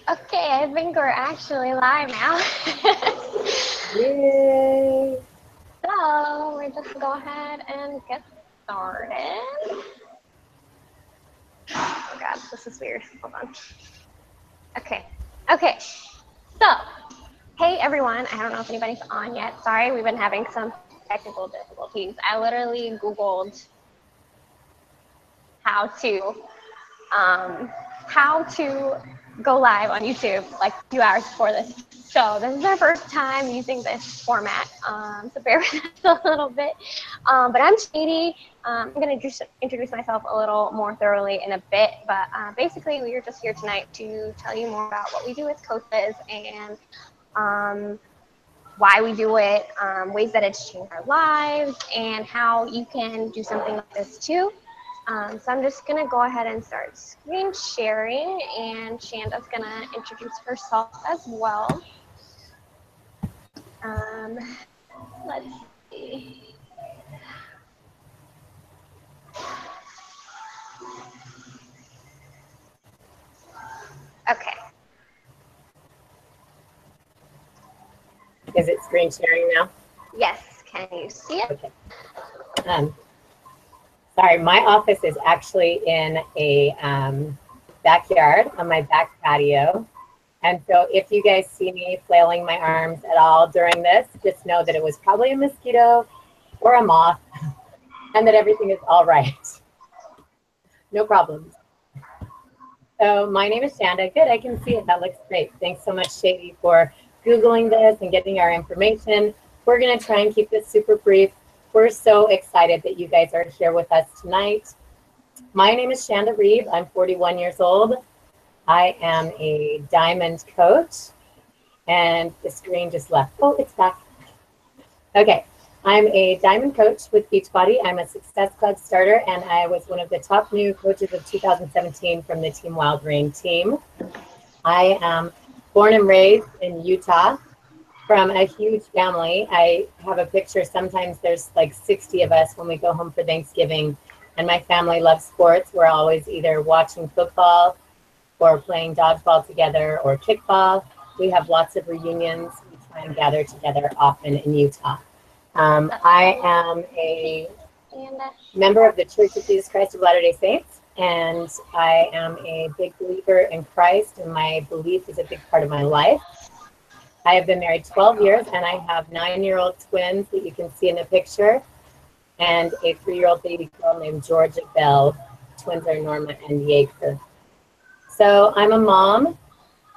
Okay, I think we're actually live now. Yay! So we're just go ahead and get started. Oh God, this is weird. Hold on. Okay. So, hey everyone. I don't know if anybody's on yet. Sorry, we've been having some technical difficulties. I literally Googled how to um, how to go live on YouTube like 2 hours before this. So this is our first time using this format, so bear with us a little bit. But I'm Shady. I'm going to just introduce myself a little more thoroughly in a bit, but basically we are just here tonight to tell you more about what we do as coaches and why we do it, ways that it's changed our lives, and how you can do something like this too. So I'm just gonna go ahead and start screen sharing, and Shanda's gonna introduce herself as well. Um, let's see. Okay. Is it screen sharing now? Yes. Can you see it? Okay. Sorry, my office is actually in a backyard on my back patio. And so if you guys see me flailing my arms at all during this, just know that it was probably a mosquito or a moth and that everything is all right. No problems. So my name is Shanda. Good, I can see it. That looks great. Thanks so much, Shady, for Googling this and getting our information. We're going to try and keep this super brief. We're so excited that you guys are here with us tonight. My name is Shanda Reeve. I'm 41 years old. I am a diamond coach. And the screen just left. Oh, it's back. Okay. I'm a diamond coach with Beachbody. I'm a Success Club starter, and I was one of the top new coaches of 2017 from the Team Wild Rain team. I am born and raised in Utah from a huge family. I have a picture. Sometimes there's like 60 of us when we go home for Thanksgiving, and my family loves sports. We're always either watching football or playing dodgeball together or kickball. We have lots of reunions. We try and gather together often in Utah. I am a member of the Church of Jesus Christ of Latter-day Saints, and I am a big believer in Christ, and my belief is a big part of my life. I have been married 12 years, and I have 9-year-old twins that you can see in the picture, and a 3-year-old baby girl named Georgia Bell. Twins are Norma and Yeager. So I'm a mom.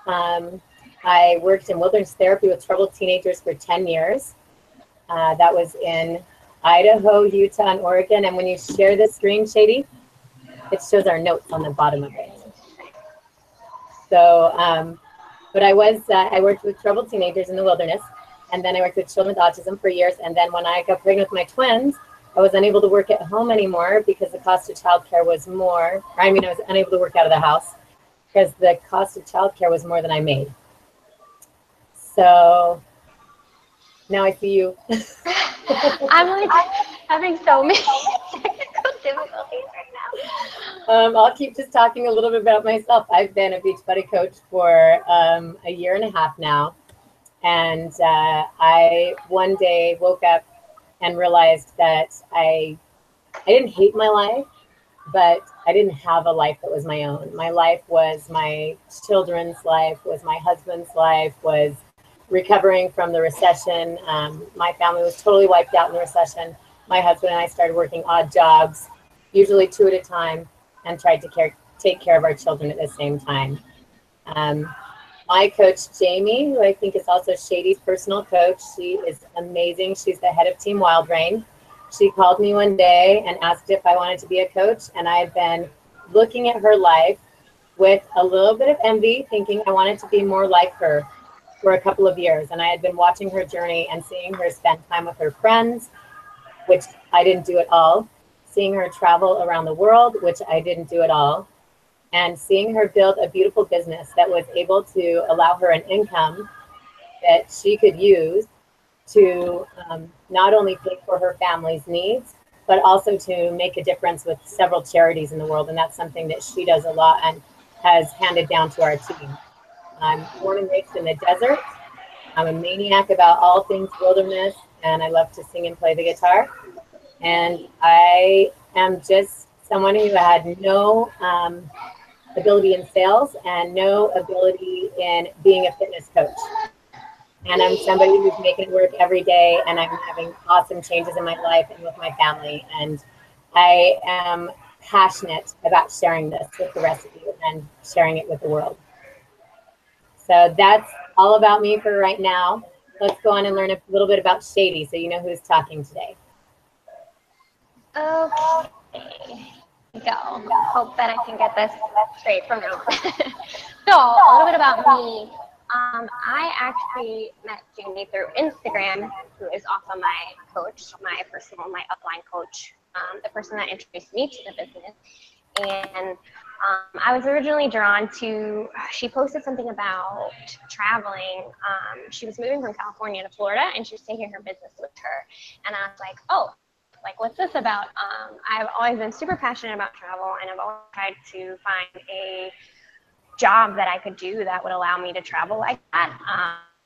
I worked in wilderness therapy with troubled teenagers for 10 years. That was in Idaho, Utah, and Oregon. And when you share the screen, Shady, it shows our notes on the bottom of it. So, but I worked with troubled teenagers in the wilderness, and then I worked with children with autism for years. And then when I got pregnant with my twins, I was unable to work at home anymore because the cost of childcare was more. I was unable to work out of the house because the cost of childcare was more than I made. So now I see you. I'm like having so many technical difficulties right now. I'll keep just talking a little bit about myself. I've been a Beachbody coach for a year and a half now. And I one day woke up and realized that I didn't hate my life, but I didn't have a life that was my own. My life was my children's life, was my husband's life, was recovering from the recession. My family was totally wiped out in the recession. My husband and I started working odd jobs, usually 2 at a time, and tried to take care of our children at the same time. My coach, Jamie, who I think is also Shady's personal coach, she is amazing. She's the head of Team Wild Rain. She called me one day and asked if I wanted to be a coach, and I had been looking at her life with a little bit of envy, thinking I wanted to be more like her for a couple of years. And I had been watching her journey and seeing her spend time with her friends, which I didn't do at all, seeing her travel around the world, which I didn't do at all, and seeing her build a beautiful business that was able to allow her an income that she could use to not only pay for her family's needs, but also to make a difference with several charities in the world. And that's something that she does a lot and has handed down to our team. I'm born and raised in the desert. I'm a maniac about all things wilderness, and I love to sing and play the guitar. And I am just someone who had no ability in sales and no ability in being a fitness coach. And I'm somebody who's making it work every day, and I'm having awesome changes in my life and with my family. And I am passionate about sharing this with the rest of you and sharing it with the world. So that's all about me for right now. Let's go on and learn a little bit about Shady so you know who's talking today. Okay. Go. Hope that I can get this straight from now on. So, a little bit about me. I actually met Jamie through Instagram, who is also my coach, my upline coach, the person that introduced me to the business. And I was originally drawn to, she posted something about traveling. She was moving from California to Florida, and she was taking her business with her. And I was like, oh, like, what's this about? I've always been super passionate about travel, and I've always tried to find a job that I could do that would allow me to travel like that.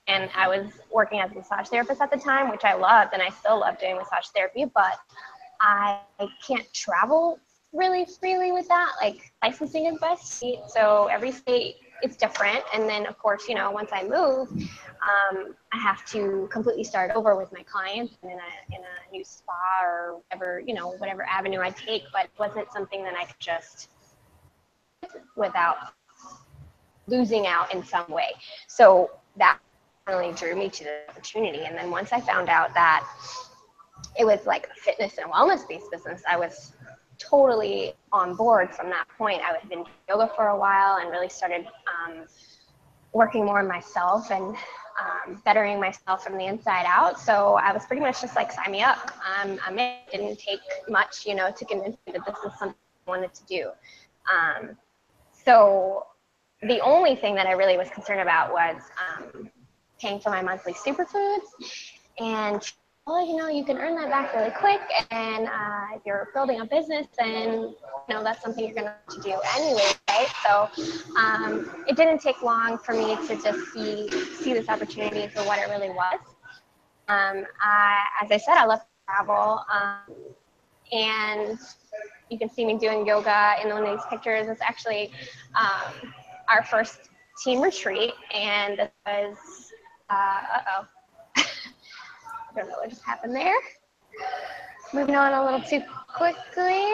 And I was working as a massage therapist at the time, which I loved, and I still love doing massage therapy, but I can't travel really freely with that. Like, licensing is best, so every state it's different. And then, of course, you know, once I move, I have to completely start over with my clients in a new spa or whatever, you know, whatever avenue I take. But it wasn't something that I could just without losing out in some way. So that really drew me to the opportunity. And then once I found out that it was like a fitness and wellness based business, I was totally on board from that point. I had been doing yoga for a while and really started working more on myself and bettering myself from the inside out. So I was pretty much just like, sign me up. It didn't take much, you know, to convince me that this is something I wanted to do. So the only thing that I really was concerned about was paying for my monthly superfoods. And, well, you know, you can earn that back really quick. And if you're building a business, then, you know, that's something you're going to have to do anyway, right? So it didn't take long for me to just see this opportunity for what it really was. As I said, I love to travel. And you can see me doing yoga in one of these pictures. It's actually our first team retreat, and this was, I don't know what just happened there. Moving on a little too quickly.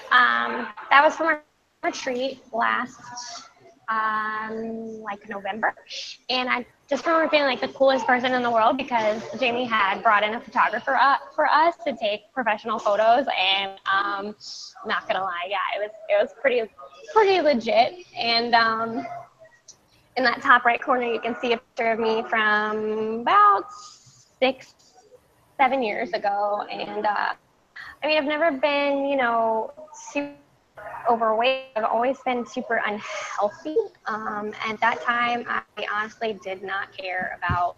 That was from our retreat last like November, and I just remember feeling like the coolest person in the world because Jamie had brought in a photographer for us to take professional photos, and not gonna lie, yeah, it was pretty legit. And in that top right corner, you can see a picture of me from about 6-7 years ago, and I mean, I've never been, you know, super overweight. I've always been super unhealthy. At that time, I honestly did not care about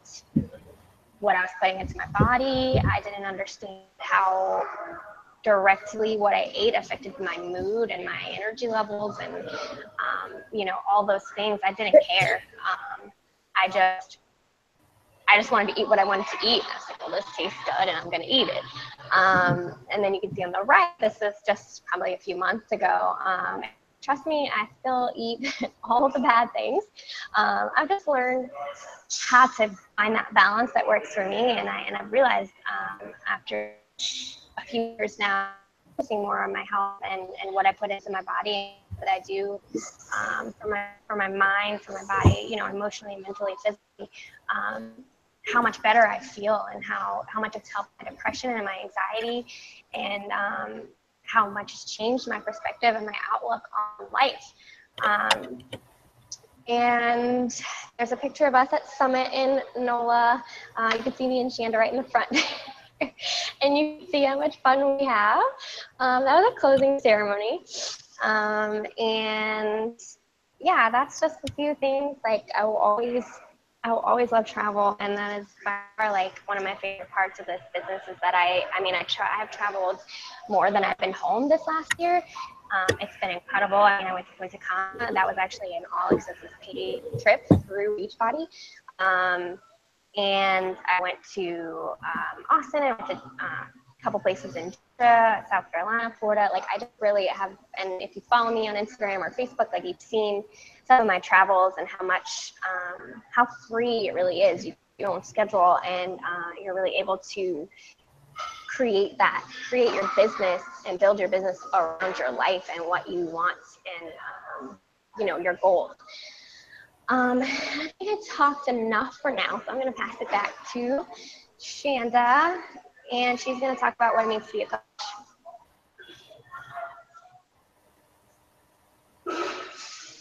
what I was putting into my body. I didn't understand how directly what I ate affected my mood and my energy levels and, you know, all those things. I didn't care. I just wanted to eat what I wanted to eat. I was like, well, this tastes good and I'm going to eat it. And then you can see on the right, this is just probably a few months ago. Trust me, I still eat all of the bad things. I've just learned how to find that balance that works for me. And I've realized after a few years now, focusing more on my health and what I put into my body, that I do for my mind, for my body, you know, emotionally, mentally, physically, how much better I feel and how much it's helped my depression and my anxiety, and how much it's changed my perspective and my outlook on life. And there's a picture of us at Summit in NOLA. You can see me and Shanda right in the front. And you can see how much fun we have. That was a closing ceremony. And yeah, that's just a few things. Like, I will always love travel, and that is by far like one of my favorite parts of this business is that I have traveled more than I've been home this last year. It's been incredible. I mean, I went to Canada. That was actually an all-expenses paid trip through Beachbody. And I went to Austin. I went to a couple places in Georgia, South Carolina, Florida. Like, I just really have, and if you follow me on Instagram or Facebook, like, you've seen some of my travels and how much, how free it really is. You your own schedule, and you're really able to create your business and build your business around your life and what you want and your goals. I think I talked enough for now, so I'm going to pass it back to Shanda, and she's going to talk about what it means to be a coach.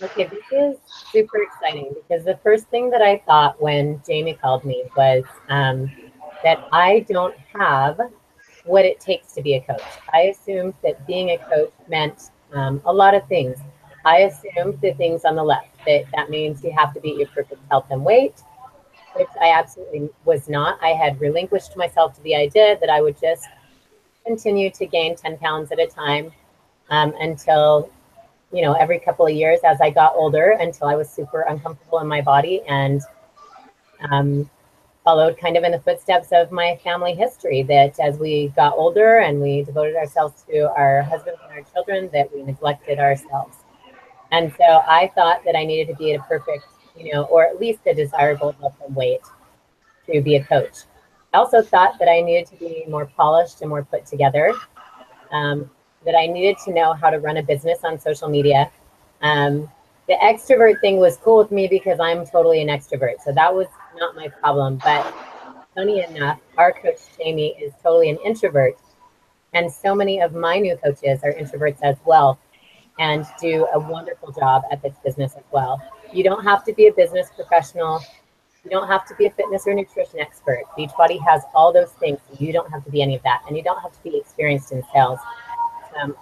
Okay, this is super exciting because the first thing that I thought when Jamie called me was that I don't have what it takes to be a coach. I assumed that being a coach meant a lot of things. I assumed the things on the left, that means you have to be at your perfect health and weight, which I absolutely was not. I had relinquished myself to the idea that I would just continue to gain 10 pounds at a time until, every couple of years as I got older, until I was super uncomfortable in my body, and followed kind of in the footsteps of my family history, that as we got older and we devoted ourselves to our husbands and our children, that we neglected ourselves. And so I thought that I needed to be at a perfect, or at least a desirable health and weight to be a coach. I also thought that I needed to be more polished and more put together, that I needed to know how to run a business on social media. The extrovert thing was cool with me because I'm totally an extrovert. So that was not my problem. But funny enough, our coach, Jamie, is totally an introvert. And so many of my new coaches are introverts as well and do a wonderful job at this business as well. You don't have to be a business professional. You don't have to be a fitness or nutrition expert. Beachbody has all those things. You don't have to be any of that. And you don't have to be experienced in sales.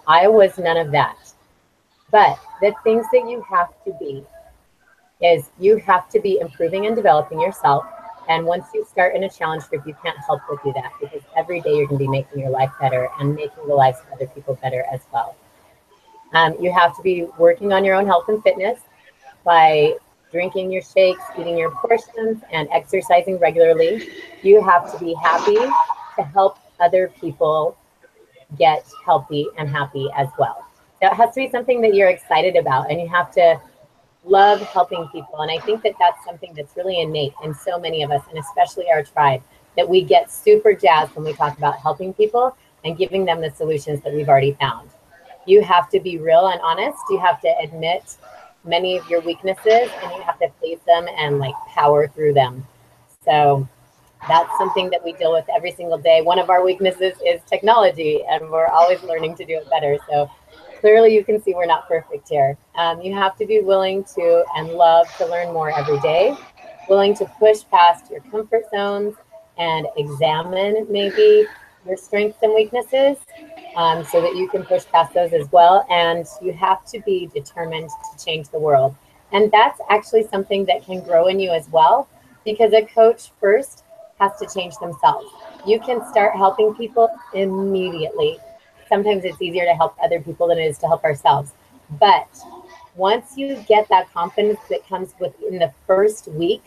I was none of that. But the things that you have to be is you have to be improving and developing yourself. And once you start in a challenge group, you can't help but do that, because every day you're going to be making your life better and making the lives of other people better as well. You have to be working on your own health and fitness by drinking your shakes, eating your portions, and exercising regularly. You have to be happy to help other people get healthy and happy as well. So it has to be something that you're excited about, and you have to love helping people. And I think that that's something that's really innate in so many of us, and especially our tribe, that we get super jazzed when we talk about helping people and giving them the solutions that we've already found. You have to be real and honest. You have to admit many of your weaknesses, and you have to face them and power through them. So that's something that we deal with every single day. One of our weaknesses is technology, and we're always learning to do it better. So clearly you can see we're not perfect here. You have to be willing to and love to learn more every day, willing to push past your comfort zones and examine maybe your strengths and weaknesses so that you can push past those as well. And you have to be determined to change the world. And that's actually something that can grow in you as well, because a coach first has to change themselves. You can start helping people immediately. Sometimes it's easier to help other people than it is to help ourselves. But once you get that confidence that comes within the first week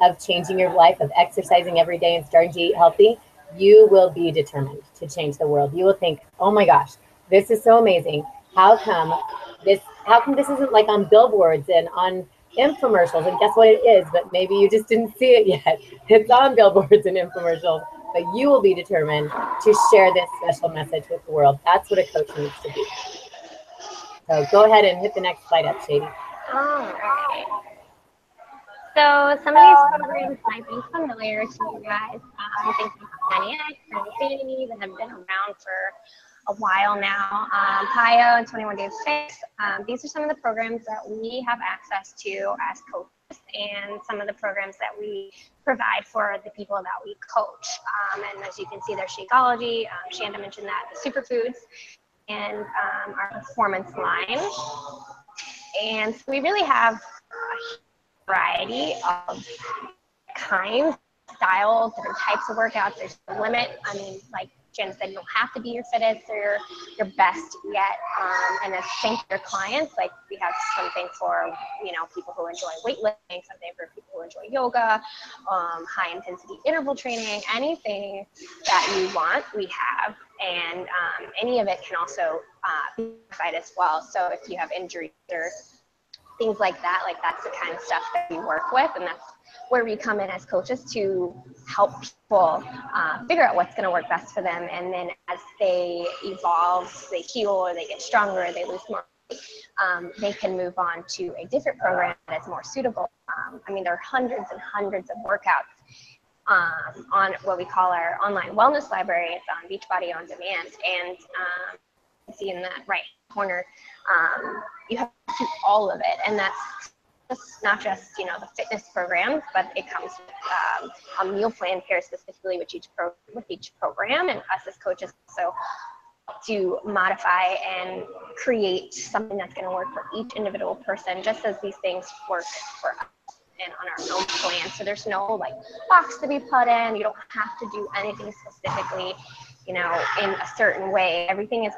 of changing your life, of exercising every day and starting to eat healthy, you will be determined to change the world. You will think, oh my gosh, this is so amazing. How come this isn't on billboards and on infomercials? And guess what it is? But maybe you just didn't see it yet. It's on billboards and infomercials. But you will be determined to share this special message with the world. That's what a coach needs to be. So go ahead and hit the next slide up, Shady. All right. So some of these programs might be familiar to you guys. Things like 98 and Infinity that have been around for a while now. PiYo and 21 Days Fix. These are some of the programs that we have access to as coaches, and some of the programs that we provide for the people that we coach. And as you can see, there's Shakeology. Shanda mentioned that, the superfoods, and our performance line. And so we really have a variety of kinds, styles, different types of workouts. There's no limit. I mean, Jen said, you don't have to be your fittest or your best yet. And the same for your clients. Like we have something for, people who enjoy weightlifting, something for people who enjoy yoga, high intensity interval training, anything that you want, we have. And any of it can also be modified as well. So if you have injuries or things like that, like that's the kind of stuff that we work with, and that's where we come in as coaches to help people figure out what's going to work best for them. And then as they evolve, they heal, or they get stronger, or they lose more weight, they can move on to a different program that is more suitable. There are hundreds and hundreds of workouts on what we call our online wellness library. It's on Beachbody On Demand, and you see in that right corner, you have to do all of it, and that's not just the fitness programs, but it comes with a meal plan paired specifically with each program, and us as coaches also to modify and create something that's going to work for each individual person, just as these things work for us and on our own plan. So there's no box to be put in. You don't have to do anything specifically, in a certain way. Everything is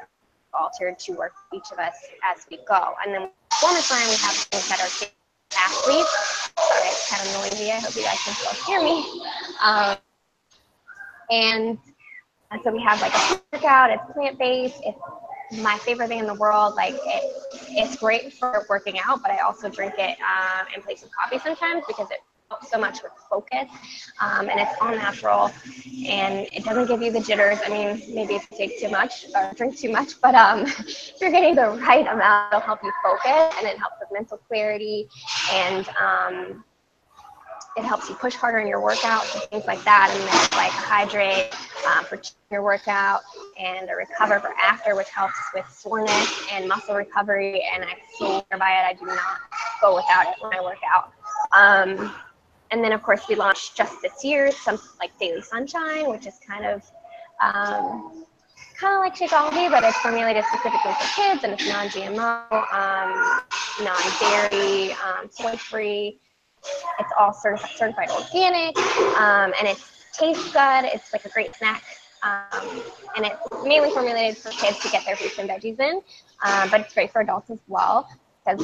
altered to work for each of us as we go. And then performance line, we have things that are athletes. Sorry, it's kind of noisy. I hope you guys can still hear me. And so we have a workout. It's plant-based. It's my favorite thing in the world. It's great for working out, but I also drink it in place of coffee sometimes because it helps so much with focus. And it's all natural, and it doesn't give you the jitters. Maybe if you take too much or drink too much, but if you're getting the right amount, it'll help you focus, and it helps with mental clarity, and it helps you push harder in your workouts and things like that. And then it's hydrate for your workout, and a recover for after, which helps with soreness and muscle recovery. And I swear by it. I do not go without it when I work out. And then of course we launched just this year some Daily Sunshine, which is kind of like Shakeology, but it's formulated specifically for kids, and it's non-GMO, non-dairy, soy-free. It's all certified organic, and it tastes good. It's a great snack, and it's mainly formulated for kids to get their fruits and veggies in, but it's great for adults as well, because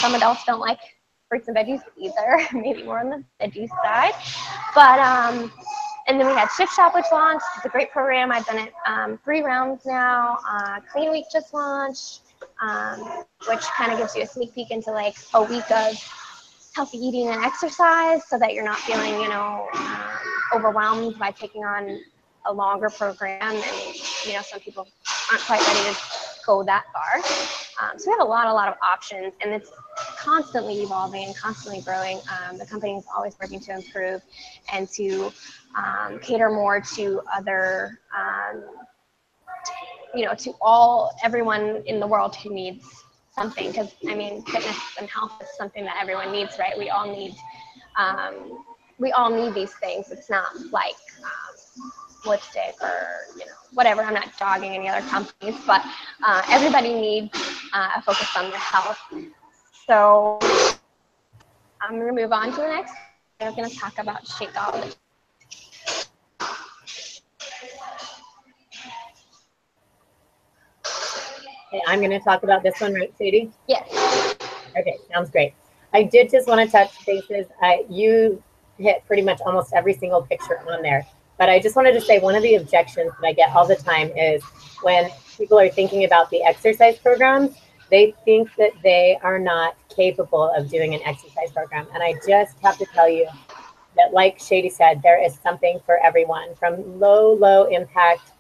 some adults don't like fruits and veggies either, maybe more on the veggie side. But and then we had Shift Shop, which launched. It's a great program. I've done it 3 rounds now. Clean Week just launched, which kind of gives you a sneak peek into a week of healthy eating and exercise, so that you're not feeling overwhelmed by taking on a longer program. And some people aren't quite ready to go that far. So we have a lot of options, and it's constantly evolving and constantly growing. The company is always working to improve and to cater more to other, to everyone in the world who needs something. Because fitness and health is something that everyone needs, right? We all need these things. It's not like lipstick or whatever. I'm not dogging any other companies, but everybody needs a focus on their health. So I'm going to move on to the next. We're going to talk about Shakeology. Okay, I'm going to talk about this one, right, Sadie? Yes. Okay, sounds great. I did just want to touch bases. You hit pretty much almost every single picture on there. But I just wanted to say one of the objections that I get all the time is when people are thinking about the exercise programs, they think that they are not capable of doing an exercise program. And I just have to tell you that, like Shady said, there is something for everyone, from low impact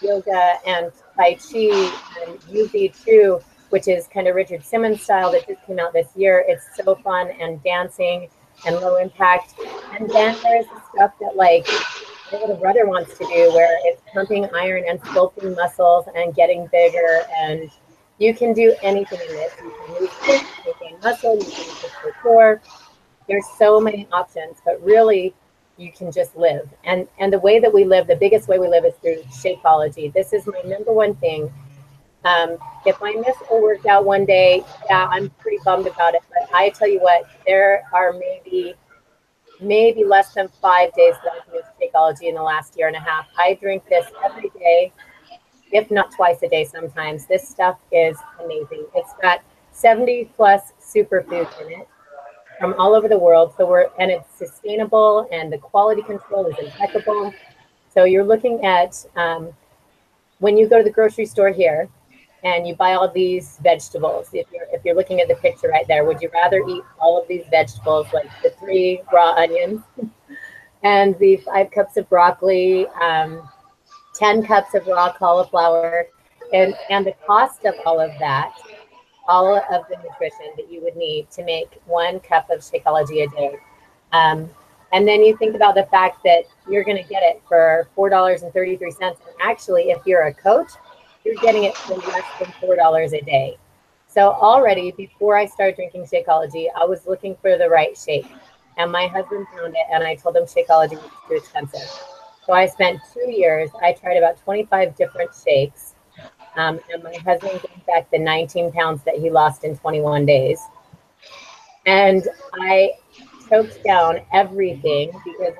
yoga and Tai Chi and UV True, which is kind of Richard Simmons style that just came out this year. It's so fun, and dancing and low impact. And then there's the stuff that my little brother wants to do, where it's pumping iron and sculpting muscles and getting bigger. And you can do anything in this. You can lose weight, you can gain muscle, you can push your core. There's so many options, but really you can just live. And the way that we live, the biggest way we live is through Shakeology. This is my #1 thing. If I miss a workout one day, yeah, I'm pretty bummed about it. But I tell you what, there are maybe less than 5 days that I can miss Shakeology in the last year and a half. I drink this every day, if not twice a day sometimes. This stuff is amazing. It's got 70 plus superfoods in it from all over the world. And it's sustainable, and the quality control is impeccable. So you're looking at when you go to the grocery store here and you buy all these vegetables, if you're looking at the picture right there, would you rather eat all of these vegetables, like the 3 raw onions and the 5 cups of broccoli, 10 cups of raw cauliflower, and the cost of all of that, all of the nutrition that you would need to make 1 cup of Shakeology a day. And then you think about the fact that you're going to get it for $4.33. And actually, if you're a coach, you're getting it for less than $4 a day. So already, before I started drinking Shakeology, I was looking for the right shake. And my husband found it, and I told him Shakeology was too expensive. So I spent 2 years. I tried about 25 different shakes. And my husband gained back the 19 pounds that he lost in 21 days. And I choked down everything because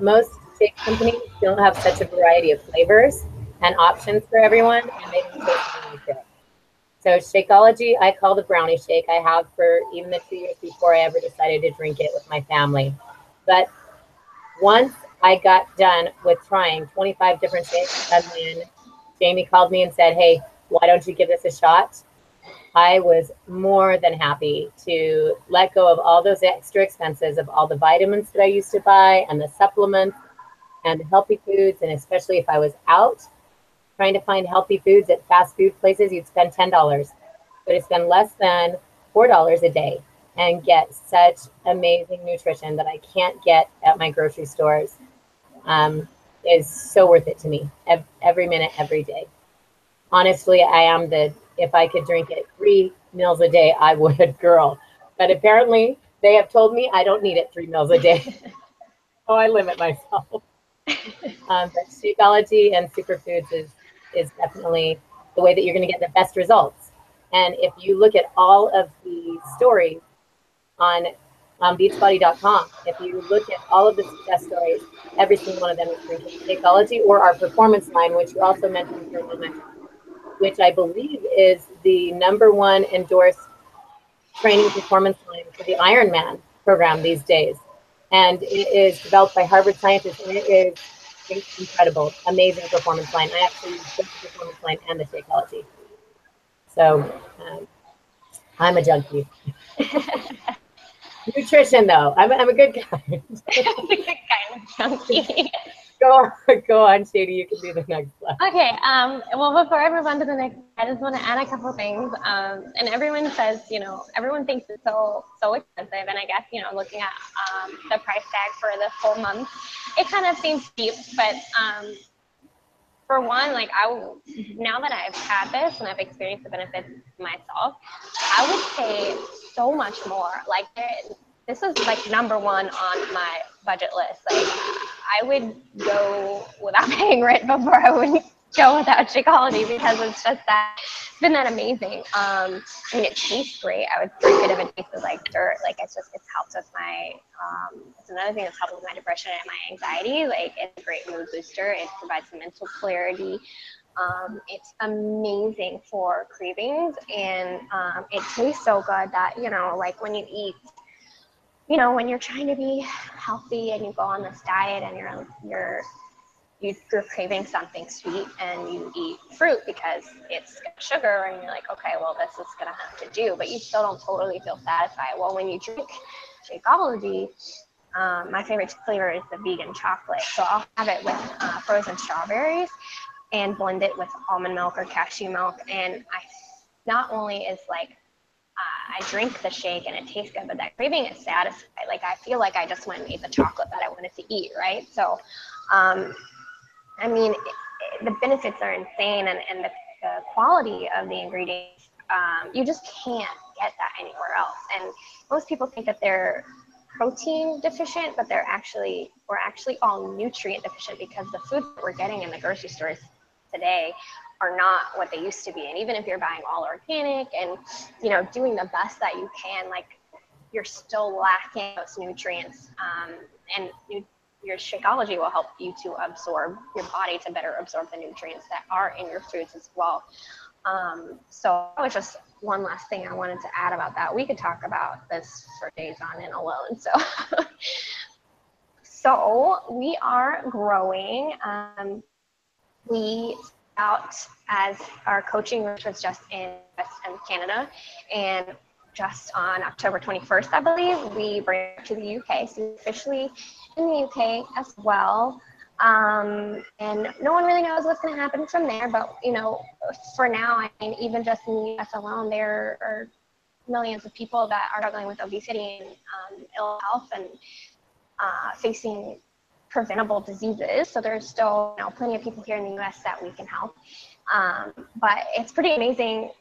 most shake companies don't have such a variety of flavors and options for everyone, and they don't taste any good. So Shakeology, I call the brownie shake. I have for even the 2 years before I ever decided to drink it with my family. But once I got done with trying 25 different shakes, and then Jamie called me and said, "Hey, why don't you give this a shot?" I was more than happy to let go of all those extra expenses of all the vitamins that I used to buy and the supplements and the healthy foods. And especially if I was out trying to find healthy foods at fast food places, you'd spend $10, but it's spend less than $4 a day and get such amazing nutrition that I can't get at my grocery stores. Is so worth it to me every minute, every day. Honestly, if I could drink it 3 meals a day, I would, girl. But apparently, they have told me I don't need it 3 meals a day. So I limit myself. But Shakeology and superfoods is definitely the way that you're going to get the best results. And if you look at all of the stories on Beachbody.com, if you look at all of the success stories, every single one of them is drinking Shakeology or our performance line, which you also mentioned for a moment, which I believe is the #1 endorsed training performance line for the Ironman program these days. And it is developed by Harvard scientists, and it is incredible, amazing performance line. I actually use both the performance line and the Shakeology. So I'm a junkie. Nutrition, though, I'm a good guy. A good kind of junkie. Go on, Shady. You can do the next slide. Okay. Well, before I move on to the next, I just want to add a couple things. And everyone says, everyone thinks it's so expensive. And I guess, looking at the price tag for the full month, it kind of seems steep. But for one, like now that I've had this and I've experienced the benefits myself, I would pay so much more. Like this is like #1 on my budget list. Like I would go without paying rent before I would go without Shakeology because it's just it's been that amazing. I mean, it tastes great. I would drink it if it tasted like dirt. Like it's helped with my, it's another thing that's helped with my depression and my anxiety. Like it's a great mood booster. It provides mental clarity. It's amazing for cravings, and it tastes so good that, like when you eat, when you're trying to be healthy and you go on this diet and you're craving something sweet and you eat fruit because it's got sugar and you're like, okay, well, this is going to have to do, but you still don't totally feel satisfied. Well, when you drink Shakeology, my favorite flavor is the vegan chocolate. So I'll have it with frozen strawberries and blend it with almond milk or cashew milk. And not only is like, I drink the shake and it tastes good, but that craving is satisfied. Like I feel like I just went and ate the chocolate that I wanted to eat, right? So, I mean, the benefits are insane, and the quality of the ingredients, you just can't get that anywhere else. And most people think that they're protein deficient, but we're actually all nutrient deficient because the foods that we're getting in the grocery stores today are not what they used to be. And even if you're buying all organic and, doing the best that you can, like you're still lacking those nutrients. And your Shakeology will help you to absorb your body to better absorb the nutrients that are in your foods as well. So that was just one last thing I wanted to add about that. We could talk about this for days on end alone. So, so we are growing. We out as our coaching, which was just in US and Canada, and just on October 21st, I believe, we bring it to the UK. So officially in the UK as well. And no one really knows what's going to happen from there. But, you know, for now, I mean, even just in the US alone, there are millions of people that are struggling with obesity and ill health and facing preventable diseases. So there's still, you know, plenty of people here in the US that we can help. But it's pretty amazing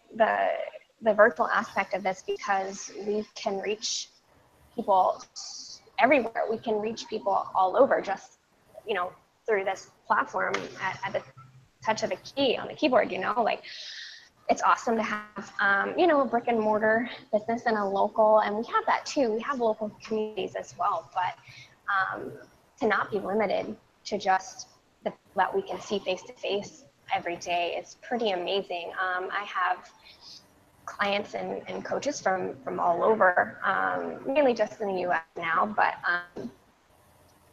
the virtual aspect of this, because we can reach people everywhere. We can reach people all over just, you know, through this platform at the touch of a key on the keyboard, you know, like it's awesome to have, you know, a brick and mortar business and a local, and we have that too. We have local communities as well, but to not be limited to just the people that we can see face to face every day is pretty amazing. I have clients and coaches from all over, mainly just in the US now, but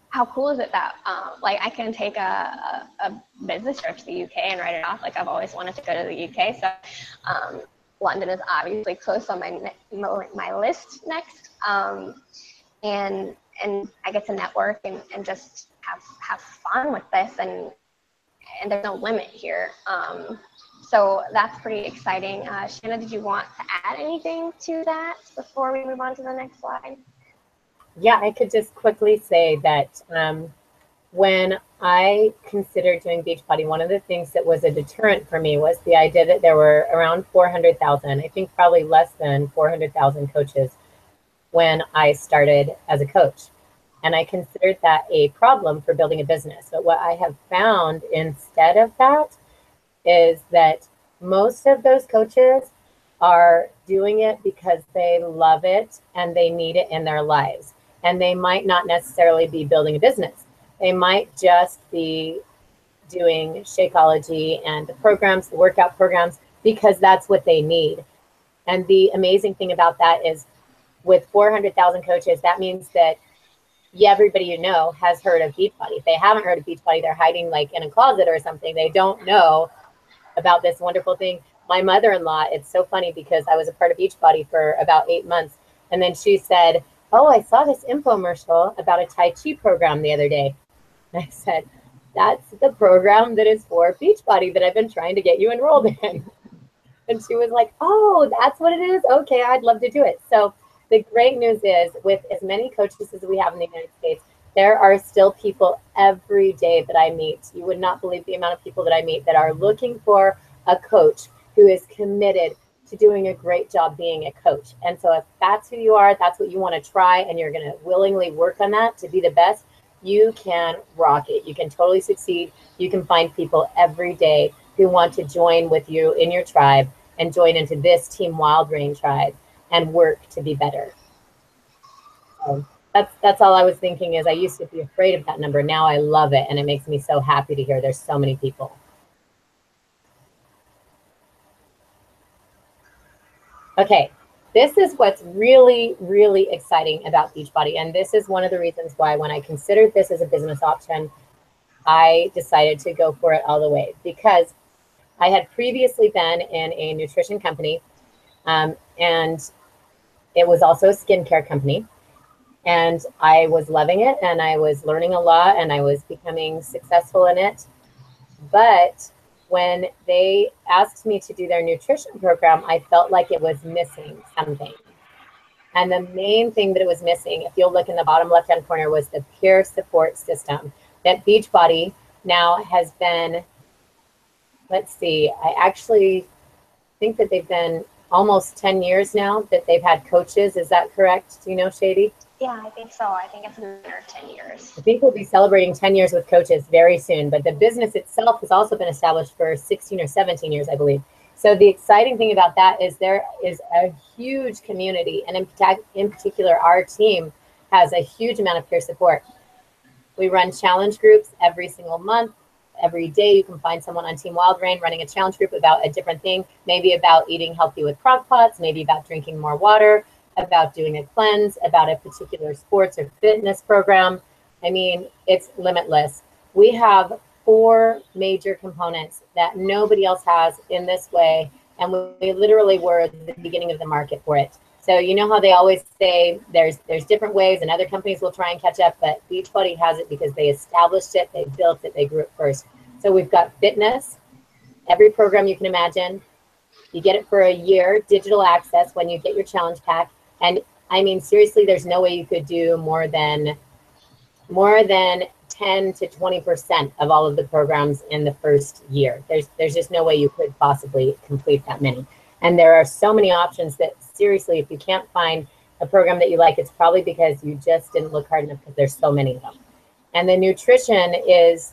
how cool is it that like I can take a business trip to the UK and write it off? Like I've always wanted to go to the UK, so London is obviously close on my list next, and I get to network and just have fun with this, and there's no limit here. So that's pretty exciting. Shanna, did you want to add anything to that before we move on to the next slide? Yeah, I could just quickly say that when I considered doing Beachbody, one of the things that was a deterrent for me was the idea that there were around 400,000, I think probably less than 400,000 coaches when I started as a coach. And I considered that a problem for building a business. But what I have found instead of that is that most of those coaches are doing it because they love it and they need it in their lives. And they might not necessarily be building a business. They might just be doing Shakeology and the programs, the workout programs, because that's what they need. And the amazing thing about that is with 400,000 coaches, that means that everybody you know has heard of Beachbody. If they haven't heard of Beachbody, they're hiding like in a closet or something. They don't know about this wonderful thing. My mother-in-law, it's so funny because I was a part of Beachbody for about 8 months. And then she said, oh, I saw this infomercial about a Tai Chi program the other day. And I said, that's the program that is for Beachbody that I've been trying to get you enrolled in. And she was like, oh, that's what it is? Okay, I'd love to do it. So the great news is with as many coaches as we have in the United States, there are still people every day that I meet. You would not believe the amount of people that I meet that are looking for a coach who is committed to doing a great job being a coach. And so if that's who you are, that's what you want to try, and you're going to willingly work on that to be the best, you can rock it. You can totally succeed. You can find people every day who want to join with you in your tribe and join into this Team Wild Rain tribe and work to be better. So that's all I was thinking. Is I used to be afraid of that number. Now I love it, and it makes me so happy to hear there's so many people. Okay, this is what's really, really exciting about Beachbody, and this is one of the reasons why when I considered this as a business option, I decided to go for it all the way, because I had previously been in a nutrition company, and it was also a skincare company, and I was loving it, and I was learning a lot, and I was becoming successful in it. But when they asked me to do their nutrition program, I felt like it was missing something. And the main thing that it was missing, if you'll look in the bottom left-hand corner, was the peer support system that Beachbody now has been, let's see, I actually think that they've been almost 10 years now that they've had coaches. Is that correct? Do you know, Shady? Yeah, I think so. I think it's been 10 years. I think we'll be celebrating 10 years with coaches very soon, but the business itself has also been established for 16 or 17 years, I believe. So the exciting thing about that is there is a huge community, and in particular, our team has a huge amount of peer support. We run challenge groups every single month. Every day you can find someone on Team Wild Rain running a challenge group about a different thing, maybe about eating healthy with crock pots, maybe about drinking more water, about doing a cleanse, about a particular sports or fitness program. I mean, it's limitless. We have 4 major components that nobody else has in this way, and we literally were the beginning of the market for it. So you know how they always say there's different ways and other companies will try and catch up, but Beachbody has it because they established it, they built it, they grew it first. So we've got fitness, every program you can imagine. You get it for a year, digital access when you get your challenge pack. And I mean, seriously, there's no way you could do more than 10 to 20% of all of the programs in the first year. There's just no way you could possibly complete that many. And there are so many options that seriously, if you can't find a program that you like, it's probably because you just didn't look hard enough because there's so many of them. And the nutrition is,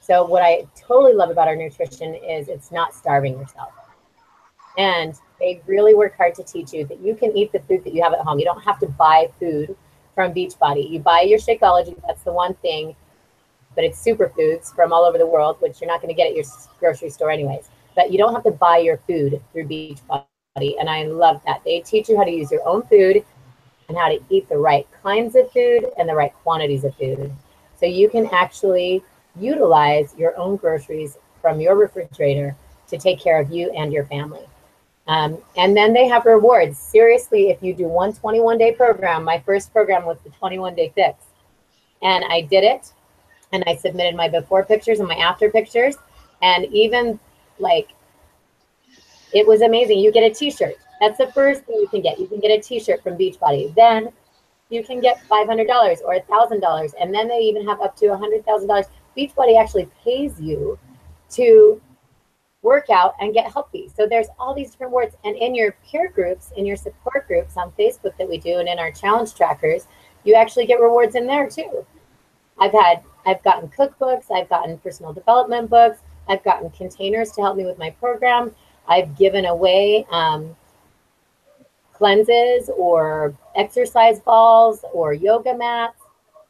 so what I totally love about our nutrition is it's not starving yourself. And they really work hard to teach you that you can eat the food that you have at home. You don't have to buy food from Beachbody. You buy your Shakeology, that's the one thing, but it's superfoods from all over the world, which you're not going to get at your grocery store anyways. But you don't have to buy your food through Beachbody, and I love that. They teach you how to use your own food and how to eat the right kinds of food and the right quantities of food. So you can actually utilize your own groceries from your refrigerator to take care of you and your family. And then they have rewards. Seriously, if you do one 21-day program, my first program was the 21-day fix. And I did it, and I submitted my before pictures and my after pictures. And even like, it was amazing. You get a t-shirt. That's the first thing you can get. You can get a t-shirt from Beachbody. Then you can get $500 or $1,000. And then they even have up to $100,000. Beachbody actually pays you to work out and get healthy. So there's all these different rewards. And in your peer groups, in your support groups on Facebook that we do, and in our challenge trackers, you actually get rewards in there too. I've gotten cookbooks, I've gotten personal development books, I've gotten containers to help me with my program. I've given away cleanses or exercise balls or yoga mats.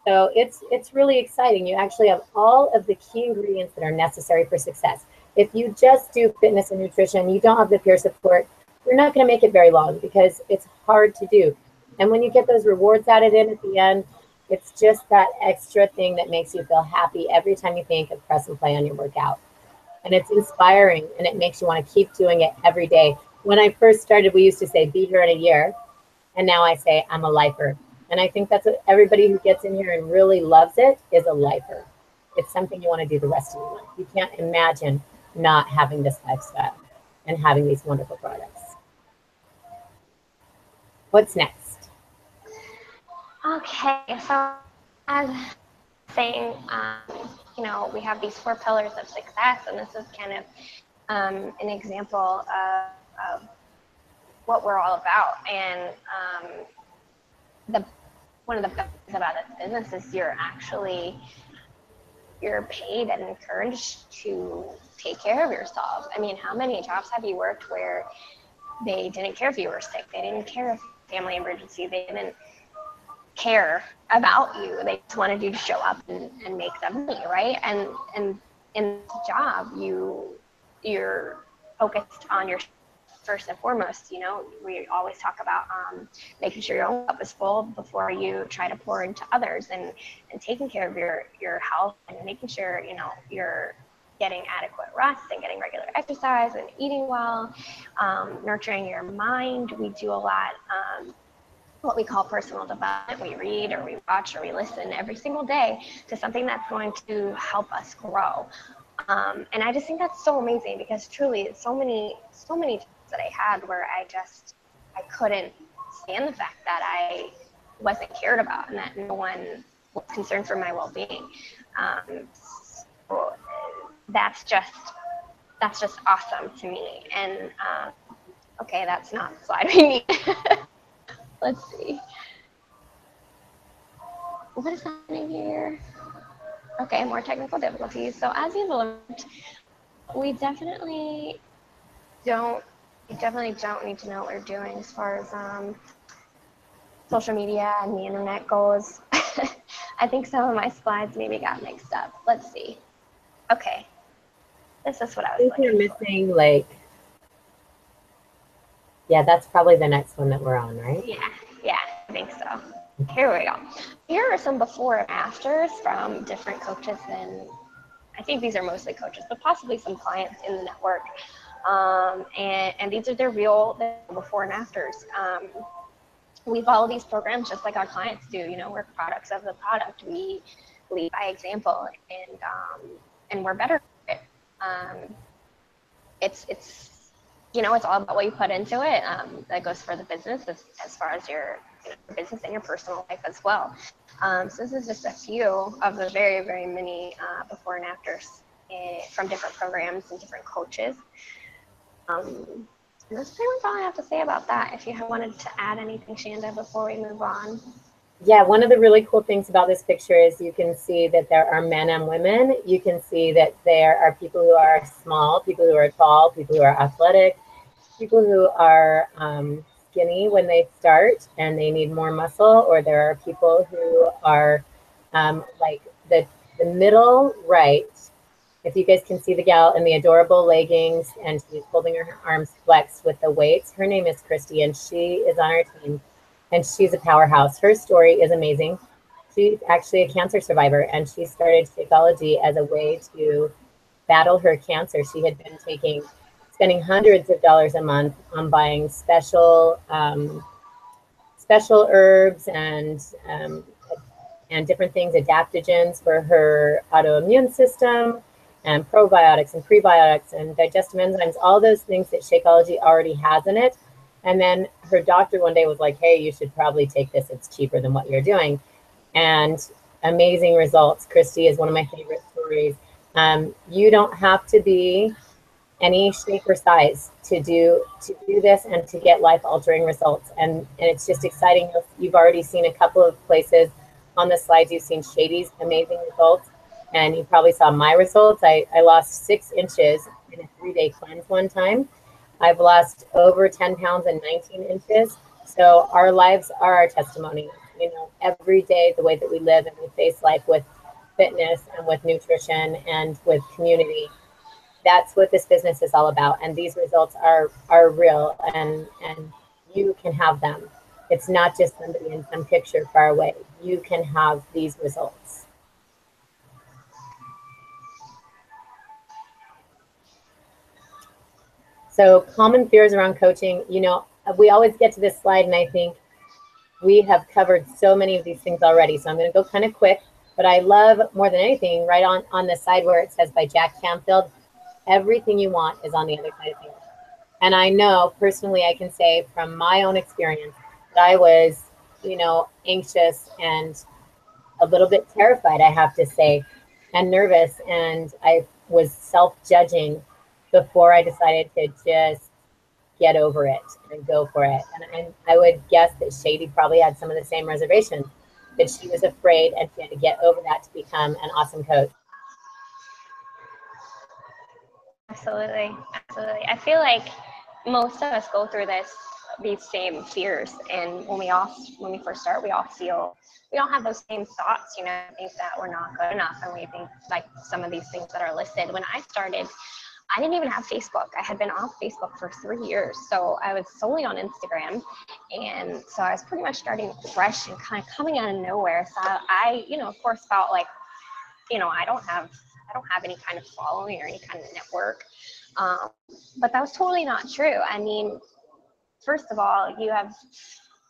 So it's really exciting. You actually have all of the key ingredients that are necessary for success. If you just do fitness and nutrition, you don't have the peer support, you're not going to make it very long because it's hard to do. And when you get those rewards added in at the end, it's just that extra thing that makes you feel happy every time you think of press and play on your workout. And it's inspiring, and it makes you want to keep doing it every day. When I first started, we used to say, be here in a year. And now I say, I'm a lifer. And I think that's what everybody who gets in here and really loves it is a lifer. It's something you want to do the rest of your life. You can't imagine not having this lifestyle and having these wonderful products. What's next? Okay, so as saying, you know, we have these 4 pillars of success, and this is kind of an example of what we're all about. And one of the best things about this business is you're paid and encouraged to take care of yourself. I mean, how many jobs have you worked where they didn't care if you were sick? They didn't care if family emergency. They didn't care about you. They just wanted you to show up and make them money, right? And in the job, you're focused on your first and foremost. You know, we always talk about making sure your own cup is full before you try to pour into others, and taking care of your health and making sure, you know, you're getting adequate rest and getting regular exercise and eating well, nurturing your mind. We do a lot what we call personal development. We read or we watch or we listen every single day to something that's going to help us grow. And I just think that's so amazing, because truly so many times that I had where I couldn't stand the fact that I wasn't cared about and that no one was concerned for my well-being. So that's just awesome to me. And okay, that's not the slide we need. Let's see. What is happening here? Okay, more technical difficulties. So as you've learned, we definitely don't need to know what we're doing as far as social media and the internet goes. I think some of my slides maybe got mixed up. Let's see. Okay. This is what I was looking you're missing for. Like, yeah, that's probably the next one that we're on, right? Yeah, I think so. Here we go. Here are some before and afters from different coaches, and I think these are mostly coaches, but possibly some clients in the network. And these are their real before and afters. We follow these programs just like our clients do. You know, we're products of the product. We lead by example, and we're better at it. It's you know, it's all about what you put into it. That goes for the business as far as your business and your personal life as well. So this is just a few of the very, very many before and afters from different programs and different coaches. And that's pretty much all I have to say about that. If you wanted to add anything, Shanda, before we move on. Yeah, one of the really cool things about this picture is you can see that there are men and women. You can see that there are people who are small, people who are tall, people who are athletic, people who are skinny when they start and they need more muscle, or there are people who are like the middle right. If you guys can see the gal in the adorable leggings and she's holding her arms flexed with the weights, her name is Christy and she is on our team and she's a powerhouse. Her story is amazing. She's actually a cancer survivor and she started Shakeology as a way to battle her cancer. She had been spending hundreds of dollars a month on buying special herbs and different things, adaptogens for her autoimmune system, and probiotics and prebiotics and digestive enzymes, all those things that Shakeology already has in it. And then her doctor one day was like, hey, you should probably take this. It's cheaper than what you're doing. And amazing results. Christy is one of my favorite stories. You don't have to be any shape or size to do this and to get life-altering results. And it's just exciting. You've already seen a couple of places on the slides. You've seen Shady's amazing results. And you probably saw my results. I lost 6 inches in a 3-day cleanse one time. I've lost over 10 pounds in 19 inches. So our lives are our testimony. You know, every day, the way that we live and we face life with fitness and with nutrition and with community, that's what this business is all about. And these results are real and you can have them. It's not just somebody in some picture far away. You can have these results. So common fears around coaching, you know, we always get to this slide and I think we have covered so many of these things already. So I'm going to go kind of quick, but I love more than anything right on the side where it says by Jack Canfield, everything you want is on the other side of things. And I know personally, I can say from my own experience that I was, you know, anxious and a little bit terrified, I have to say, and nervous. And I was self-judging before I decided to just get over it and go for it. And I would guess that Shady probably had some of the same reservations, that she was afraid and she had to get over that to become an awesome coach. Absolutely. Absolutely. I feel like most of us go through these same fears. And when we first start, we all have those same thoughts, you know, think that we're not good enough. And we think like some of these things that are listed. When I started, I didn't even have Facebook. I had been off Facebook for 3 years. So I was solely on Instagram. And so I was pretty much starting fresh and kind of coming out of nowhere. So I, you know, of course felt like, you know, I don't have any kind of following or any kind of network. But that was totally not true. I mean, first of all, you have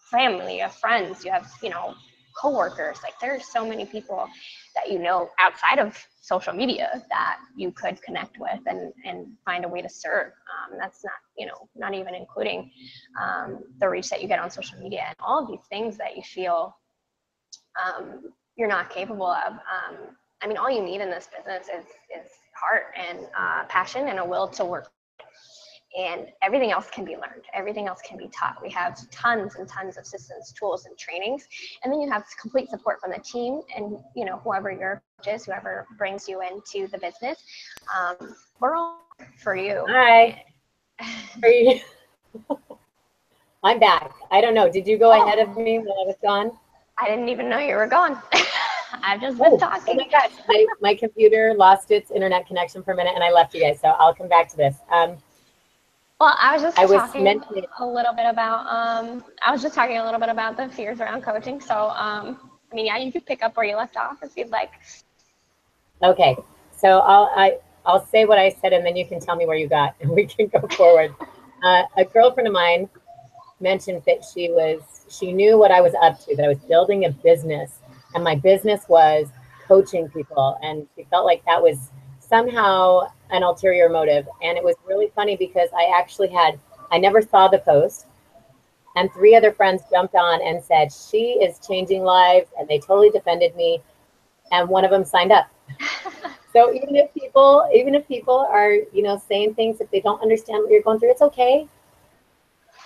family, you have friends, you have, you know, coworkers. Like there's so many people that you know outside of social media that you could connect with and find a way to serve. That's not, you know, not even including the reach that you get on social media and all of these things that you feel you're not capable of. I mean, all you need in this business is heart and passion and a will to work. And everything else can be learned. Everything else can be taught. We have tons and tons of systems, tools, and trainings. And then you have complete support from the team and, you know, whoever your coach is, whoever brings you into the business. We're all for you. Hi. I'm back. I don't know. Did you go ahead of me when I was gone? I didn't even know you were gone. I've just been talking. Oh my gosh, my computer lost its internet connection for a minute and I left you guys, so I'll come back to this. Well, I was just talking mentioning a little bit about, I was just talking a little bit about the fears around coaching. So, I mean, yeah, you could pick up where you left off if you'd like. Okay, so I'll say what I said and then you can tell me where you got and we can go forward. A girlfriend of mine mentioned that she knew what I was up to, that I was building a business and my business was coaching people, and she felt like that was somehow an ulterior motive. And it was really funny because I never saw the post, and 3 other friends jumped on and said she is changing lives, and they totally defended me, and one of them signed up. So even if people are, saying things, if they don't understand what you're going through, it's okay.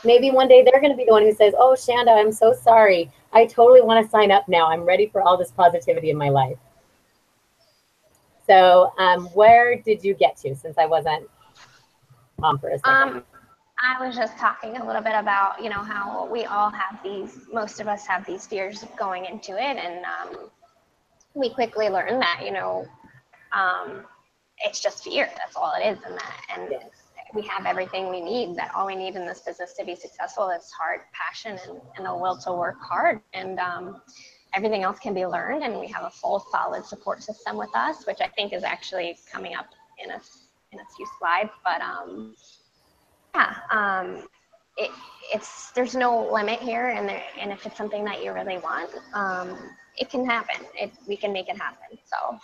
Maybe one day they're going to be the one who says, oh, Shanda, I'm so sorry. I totally want to sign up now. I'm ready for all this positivity in my life. So where did you get to, since I wasn't on for a second? I was just talking a little bit about, how we all have most of us have these fears going into it. And we quickly learn that, it's just fear. That's all it is. And we have everything we need, that all we need in this business to be successful is heart, passion, and the will to work hard. And everything else can be learned. And we have a full, solid support system with us, which I think is actually coming up in a few slides. But there's no limit here. And if it's something that you really want, it can happen. We can make it happen. So.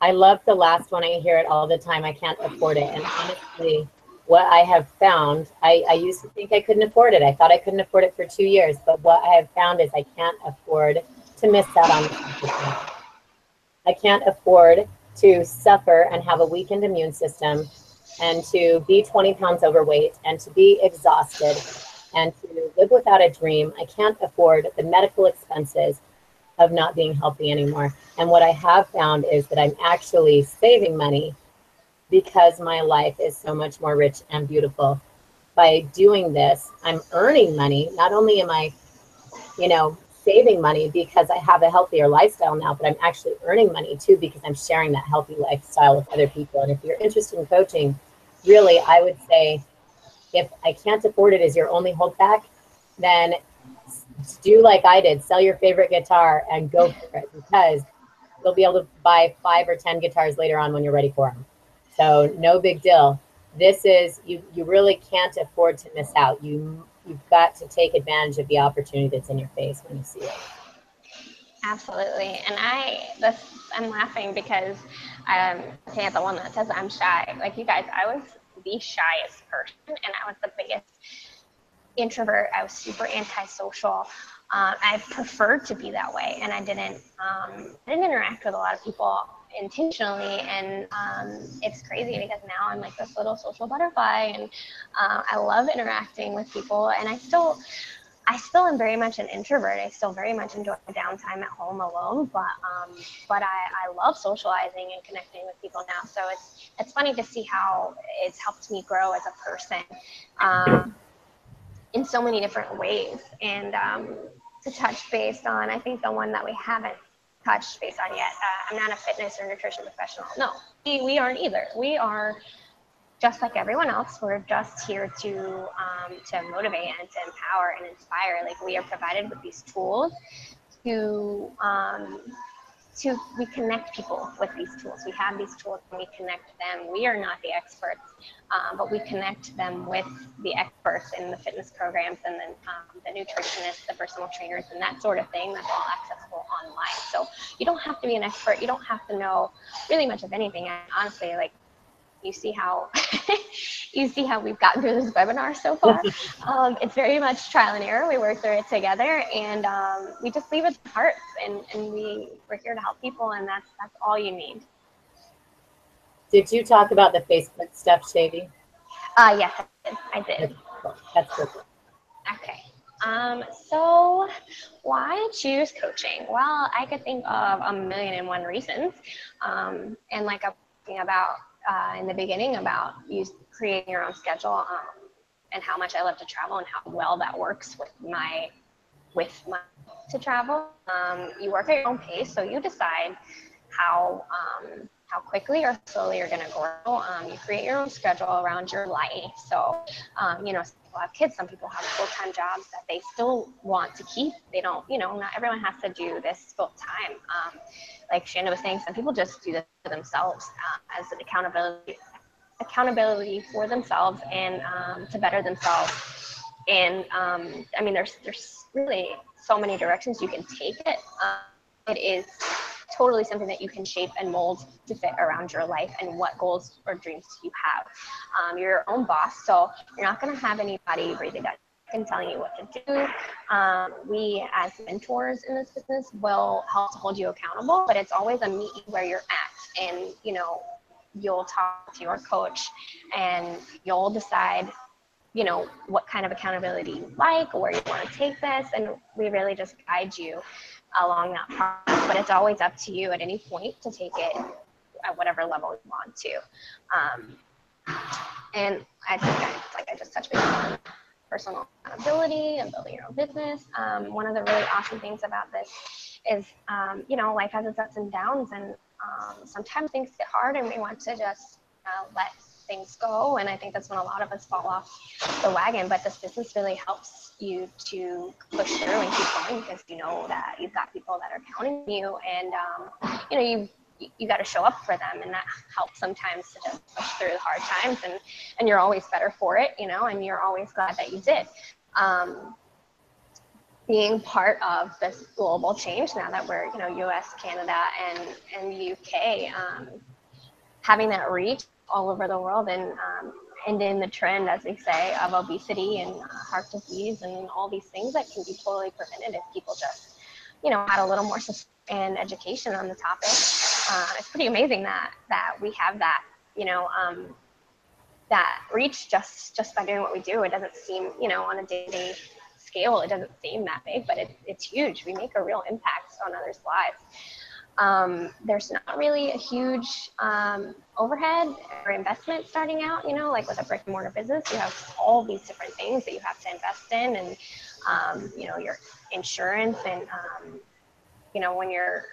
I love the last one. I hear it all the time. I can't afford it. And honestly, what I have found, I used to think I couldn't afford it. I thought I couldn't afford it for 2 years. But what I have found is I can't afford to miss out on this. I can't afford to suffer and have a weakened immune system and to be 20 pounds overweight and to be exhausted and to live without a dream. I can't afford the medical expenses of not being healthy anymore. And what I have found is that I'm actually saving money because my life is so much more rich and beautiful. By doing this, I'm earning money. Not only am I, saving money because I have a healthier lifestyle now, but I'm actually earning money too because I'm sharing that healthy lifestyle with other people. And if you're interested in coaching, really, I would say if I can't afford it as your only holdback, then do like I did, sell your favorite guitar and go for it, because you'll be able to buy 5 or 10 guitars later on when you're ready for them. So no big deal. This is, you really can't afford to miss out. You've got to take advantage of the opportunity that's in your face when you see it. Absolutely. And I'm laughing because I'm the one that says I'm shy. Like you guys, I was the shyest person, and I was the biggest introvert. I was super antisocial. I preferred to be that way, and I didn't interact with a lot of people intentionally. And it's crazy because now I'm like this little social butterfly, and I love interacting with people. And I still am very much an introvert. I still very much enjoy downtime at home alone, but I love socializing and connecting with people now. So it's funny to see how it's helped me grow as a person. In so many different ways. And to touch base on, I think the one that we haven't touched base on yet, I'm not a fitness or nutrition professional. No, we aren't either. We are just like everyone else. We're just here to motivate and to empower and inspire. Like, we are provided with these tools to we connect people with these tools. We have these tools and we connect them. We are not the experts, but we connect them with the experts in the fitness programs and then the nutritionists, the personal trainers, and that sort of thing. That's all accessible online. So you don't have to be an expert. You don't have to know really much of anything. And honestly, like, you see how we've gotten through this webinar so far. It's very much trial and error. We work through it together, and we just leave it to hearts, and we're here to help people, and that's all you need. Did you talk about the Facebook stuff, Shady? Yes, I did. That's perfect. Okay. So why choose coaching? Well, I could think of 1,000,001 reasons, and like I'm talking about in the beginning about you creating your own schedule, and how much I love to travel and how well that works with my to travel. You work at your own pace, so you decide how quickly or slowly you're going to grow. You create your own schedule around your life. So, you know, some people have kids, some people have full-time jobs that they still want to keep. They don't, you know, not everyone has to do this full-time. Like Shanda was saying, some people just do this for themselves as an accountability for themselves and to better themselves. And I mean, there's really so many directions you can take it. It is totally something that you can shape and mold to fit around your life and what goals or dreams you have. You're your own boss, so you're not going to have anybody breathing down and telling you what to do. We as mentors in this business will help to hold you accountable, but it's always a meet you where you're at. And, you know, you'll talk to your coach and you'll decide, you know, what kind of accountability you like, or where you want to take this, and we really just guide you along that process. But it's always up to you at any point to take it at whatever level you want to. And I think I just touched on personal accountability and building your own business. One of the really awesome things about this is, you know, life has its ups and downs, and sometimes things get hard and we want to just let things go. And I think that's when a lot of us fall off the wagon. But this business really helps you to push through and keep going, because you know that you've got people that are counting on you, and you know, you got to show up for them, and that helps sometimes to just push through the hard times, and you're always better for it, you know, and you're always glad that you did. Being part of this global change now that we're, you know, US, Canada, and UK, having that reach all over the world, and in the trend, as we say, of obesity and heart disease and all these things that can be totally prevented if people just, you know, had a little more and education on the topic. It's pretty amazing that we have that, you know, that reach just by doing what we do. It doesn't seem, you know, on a day-to-day scale, it doesn't seem that big, but it's huge. We make a real impact on others' lives. There's not really a huge overhead or investment starting out, you know, like with a brick and mortar business. You have all these different things that you have to invest in, and you know, your insurance, and you know, when you're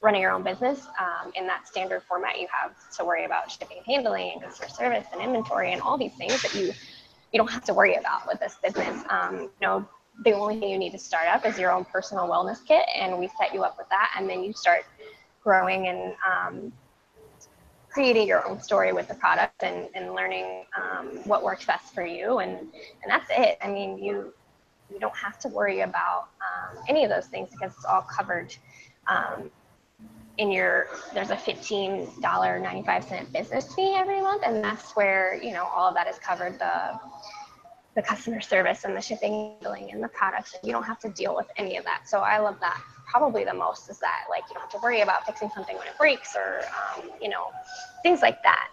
running your own business, in that standard format, you have to worry about shipping and handling and customer service and inventory and all these things that you don't have to worry about with this business. You know, the only thing you need to start up is your own personal wellness kit, and we set you up with that, and then you start growing and creating your own story with the product, and learning what works best for you, and that's it. I mean, you don't have to worry about any of those things, because it's all covered there's a $15.95 business fee every month, and that's where, you know, all of that is covered, the customer service and the shipping, handling, and the products, and you don't have to deal with any of that. So I love that probably the most, is that, like, you don't have to worry about fixing something when it breaks, or you know, things like that.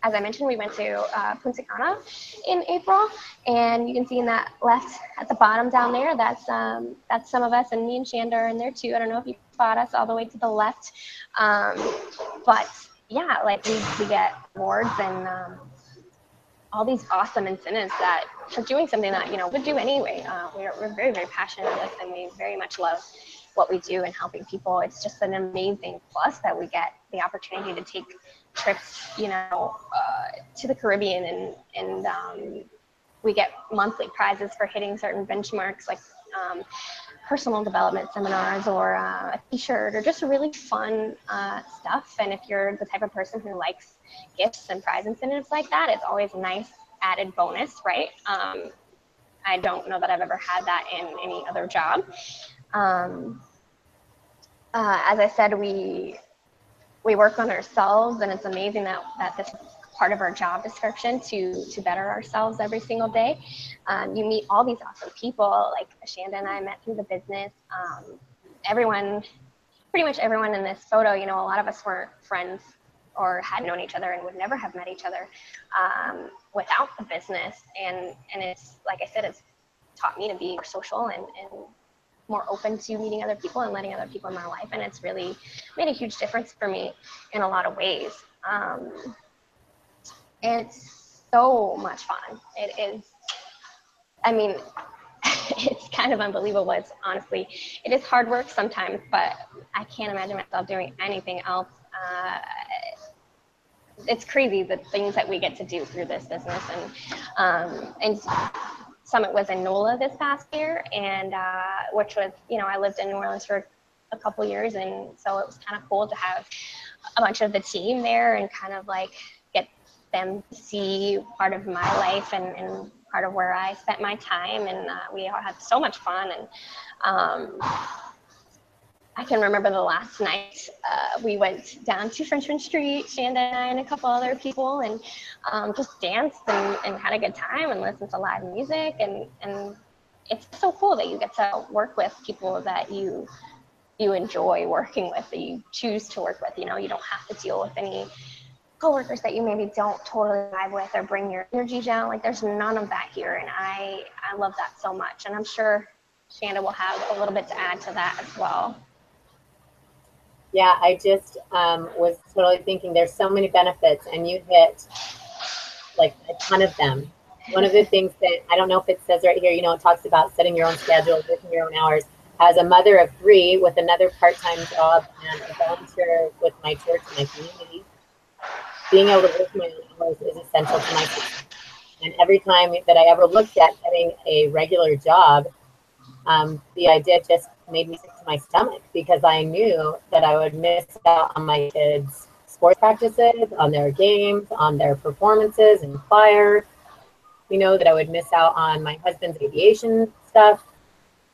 As I mentioned, we went to Punta Cana in April, and you can see in that left at the bottom down there, that's some of us, and me and Shanda are in there too. I don't know if you spot us all the way to the left, but yeah, like we get awards and all these awesome incentives that for doing something that, you know, we do anyway. We're very, very passionate about this, and we very much love what we do and helping people. It's just an amazing plus that we get the opportunity to take trips, you know, to the Caribbean, and we get monthly prizes for hitting certain benchmarks, like personal development seminars, or a t-shirt, or just really fun stuff. And if you're the type of person who likes gifts and prize incentives like that, it's always a nice added bonus, right? I don't know that I've ever had that in any other job. As I said, we work on ourselves, and it's amazing that this is part of our job description to better ourselves every single day. You meet all these awesome people, like Shanda and I met through the business. Pretty much everyone in this photo, you know, a lot of us weren't friends or had known each other and would never have met each other without the business. And it's, like I said, it's taught me to be more social and more open to meeting other people and letting other people in my life. And it's really made a huge difference for me in a lot of ways. It's so much fun. It is, I mean, it's kind of unbelievable. It's honestly, it is hard work sometimes, but I can't imagine myself doing anything else. It's crazy the things that we get to do through this business, and Summit was in NOLA this past year, and which was, I lived in New Orleans for a couple years, and so it was kind of cool to have a bunch of the team there and kind of like get them to see part of my life and part of where I spent my time, and we all had so much fun. And I can remember the last night we went down to Frenchman Street, Shanda and I and a couple other people, and just danced and had a good time and listened to live music. And it's so cool that you get to work with people that you enjoy working with, that you choose to work with. You don't have to deal with any coworkers that you maybe don't totally vibe with or bring your energy down. Like, there's none of that here, and I love that so much. And I'm sure Shanda will have a little bit to add to that as well. Yeah, I just was totally thinking there's so many benefits, and you hit like a ton of them. One of the things that, I don't know if it says right here, it talks about setting your own schedule, working your own hours. As a mother of 3 with another part-time job and a volunteer with my church and my community, being able to work my own hours is essential to my success. And every time that I ever looked at getting a regular job, the idea just made me sick to my stomach, because I knew that I would miss out on my kids' sports practices, on their games, on their performances in choir, that I would miss out on my husband's aviation stuff,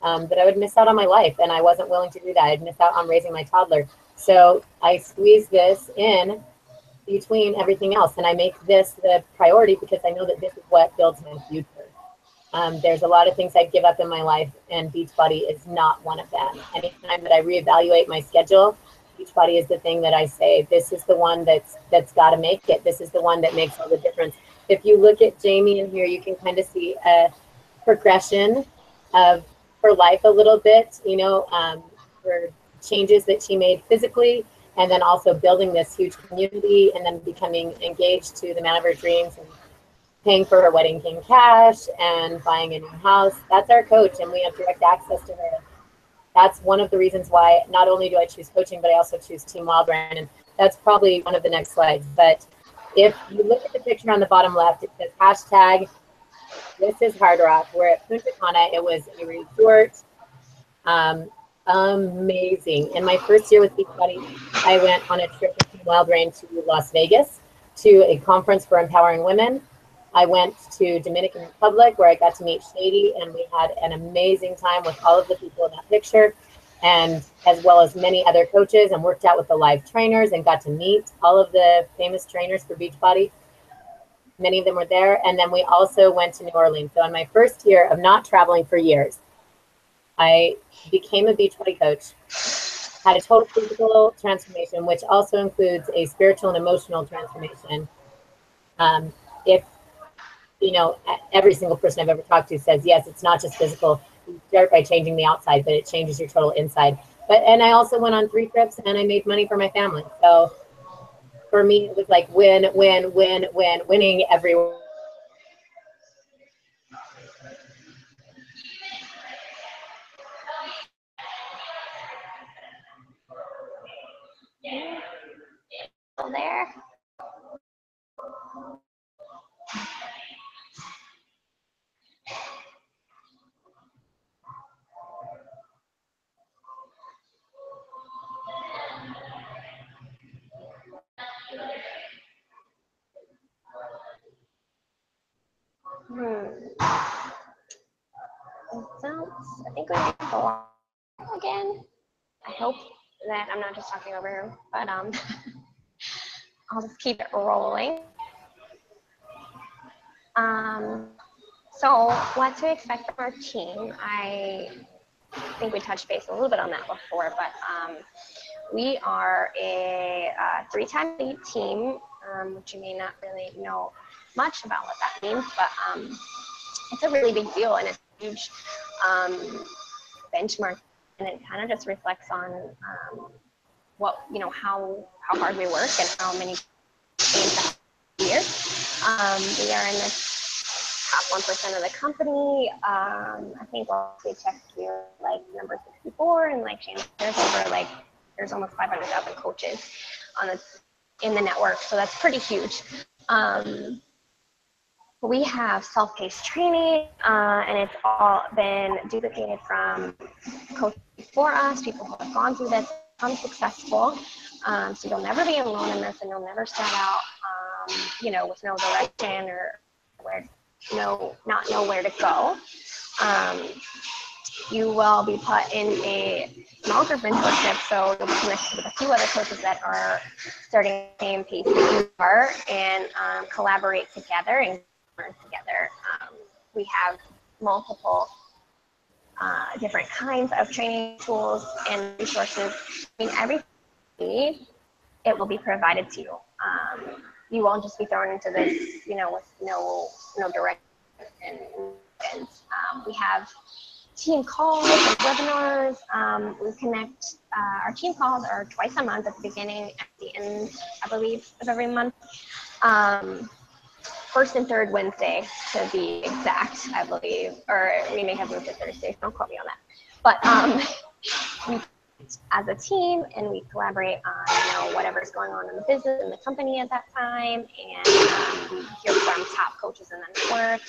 that I would miss out on my life, and I wasn't willing to do that. I'd miss out on raising my toddler. So I squeeze this in between everything else, and I make this the priority because I know that this is what builds my future. There's a lot of things I'd give up in my life, and Beachbody is not one of them. Anytime that I reevaluate my schedule, Beachbody is the thing that I say, this is the one that's got to make it. This is the one that makes all the difference. If you look at Jamie in here, you can kind of see a progression of her life a little bit, her changes that she made physically, and then also building this huge community, and then becoming engaged to the man of her dreams, and paying for her wedding in cash and buying a new house. That's our coach, and we have direct access to her. That's one of the reasons why not only do I choose coaching, but I also choose Team Wildbrand, and that's probably one of the next slides. But if you look at the picture on the bottom left, it says hashtag this is Hard Rock. We're at Punta Cana. It was a resort. Amazing. In my first year with Beachbody, I went on a trip with Team Wildbrain to Las Vegas to a conference for empowering women. I went to Dominican Republic, where I got to meet Shady, and we had an amazing time with all of the people in that picture, and as well as many other coaches, and worked out with the live trainers and got to meet all of the famous trainers for Beachbody. Many of them were there. And then we also went to New Orleans. So in my first year of not traveling for years, I became a Beachbody coach, had a total physical transformation, which also includes a spiritual and emotional transformation. If every single person I've ever talked to says, yes, it's not just physical. You start by changing the outside, but it changes your total inside. And I also went on 3 trips, and I made money for my family. So for me, it was like win, win, win, win, winning everywhere. There. I think we need to go on again. I hope that I'm not just talking over him, but I'll just keep it rolling. So what to expect from our team? I think we touched base a little bit on that before, but we are a 3-time lead team, which you may not really know much about what that means, but it's a really big deal, and it's a huge benchmark, and it kind of just reflects on what, how hard we work and how many games a year. We are in this top 1% of the company. I think we checked, we were like number 64, and like Shannon, there's almost 500,000 coaches in the network, so that's pretty huge. We have self-paced training, and it's all been duplicated from coaches before us, people who have gone through this, become successful. So you'll never be alone in this, and you'll never start out, with no direction or not know where to go. You will be put in a small group mentorship, so you'll be connected with a few other coaches that are starting at the same pace that you are, and collaborate together and learn together. We have multiple different kinds of training tools and resources. I mean, everything you need, it will be provided to you. You won't just be thrown into this, with no direct and we have team calls and webinars. We connect. Our team calls are twice a month, at the beginning, at the end, I believe, of every month. First and third Wednesday, to be exact, I believe, or we may have moved to Thursday. Don't quote me on that. But we, as a team, and we collaborate on whatever's going on in the business and the company at that time, and we hear from top coaches in the network.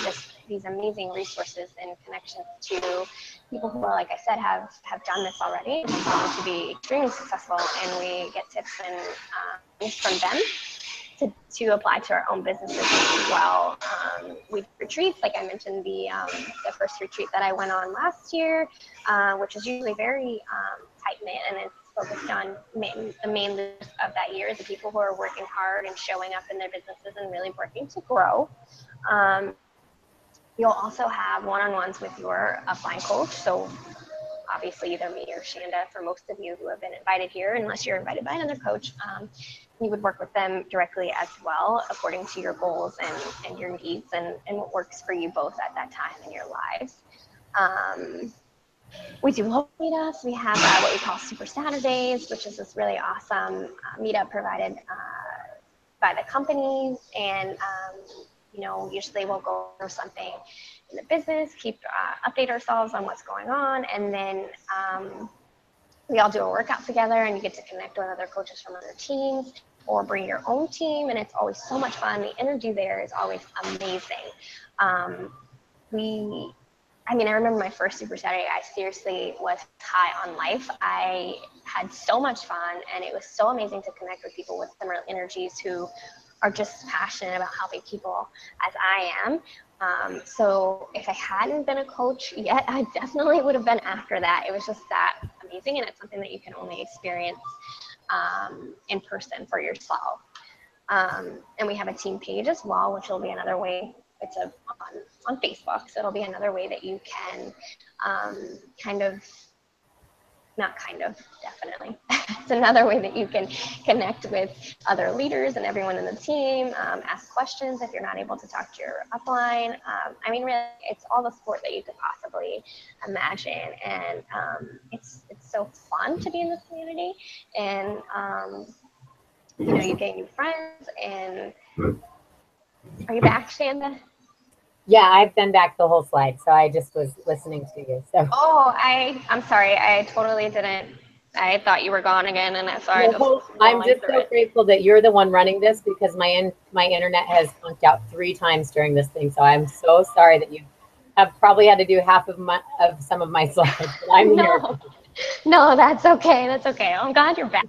Just these amazing resources and connections to people who are, like I said, have done this already and found to be extremely successful, and we get tips and things from them to apply to our own businesses as well. We retreats, like I mentioned, the first retreat that I went on last year, which is usually very tight-knit, and it's focused on the main leaders of that year, the people who are working hard and showing up in their businesses and really working to grow. You'll also have one-on-ones with your upline coach. So obviously either me or Shanda, for most of you who have been invited here, unless you're invited by another coach, you would work with them directly as well, according to your goals and your needs and what works for you both at that time in your lives. We do local meetups. We have what we call Super Saturdays, which is this really awesome meetup provided by the company, and usually we'll go over something in the business, update ourselves on what's going on, and then we all do a workout together, and you get to connect with other coaches from other teams, or bring your own team, and it's always so much fun. The energy there is always amazing. I remember my first Super Saturday, I seriously was high on life. I had so much fun, and it was so amazing to connect with people with similar energies who are just passionate about helping people as I am. So if I hadn't been a coach yet, I definitely would have been after that. It was just that amazing, and it's something that you can only experience in person for yourself. And we have a team page as well, which will be another way. It's on Facebook, so it'll be another way that you can definitely. It's another way that you can connect with other leaders and everyone in the team, ask questions if you're not able to talk to your upline. Really, it's all the support that you could possibly imagine, and it's so fun to be in this community, and you gain new friends. And are you back, Shanda? Yeah, I've been back the whole slide, so I just was listening to you. So. Oh, I'm sorry. I totally didn't. I thought you were gone again, and I'm sorry. I'm just so grateful that you're the one running this, because my internet has funked out 3 times during this thing. So I'm so sorry that you have probably had to do half of some of my slides. But I'm here. No, that's okay. That's okay. I'm glad you're back.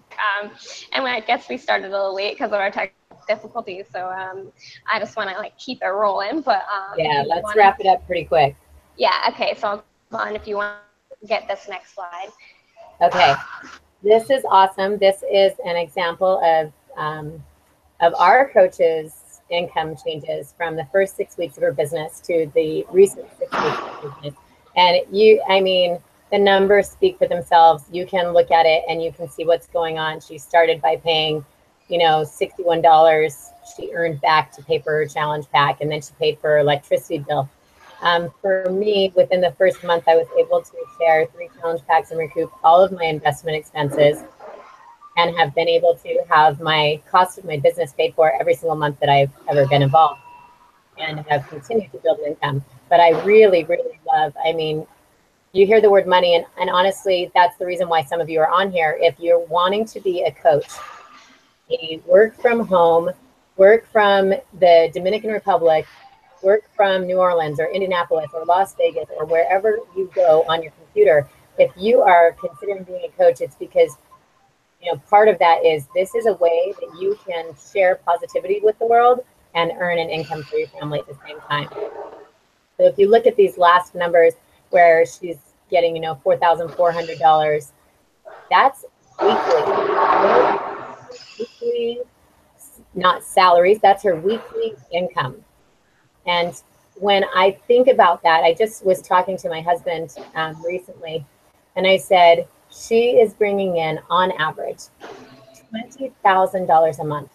And I guess we started a little late because of our technical difficulties. So I just want to keep it rolling. But yeah, let's wrap it up pretty quick. Yeah. Okay. So I'll go on if you want to get this next slide. Okay. This is awesome. This is an example of our coach's income changes from the first 6 weeks of her business to the recent 6 weeks of her business. And the numbers speak for themselves. You can look at it and you can see what's going on. She started by paying, $61 she earned back to pay for her challenge pack, and then she paid for her electricity bill. For me, within the first month, I was able to share 3 challenge packs and recoup all of my investment expenses, and have been able to have my cost of my business paid for every single month that I've ever been involved. and have continued to build an income. But I really, really love, I mean, you hear the word money, and honestly, that's the reason why some of you are on here. If you're wanting to be a coach, a work from home, work from the Dominican Republic, work from New Orleans or Indianapolis or Las Vegas or wherever you go on your computer, if you are considering being a coach, it's because, you know, part of that is this is a way that you can share positivity with the world and earn an income for your family at the same time. So if you look at these last numbers where she's getting, you know, $4,400, that's weekly, not salaries, that's her weekly income. And when I think about that, I just was talking to my husband recently, and I said, she is bringing in, on average, $20,000 a month.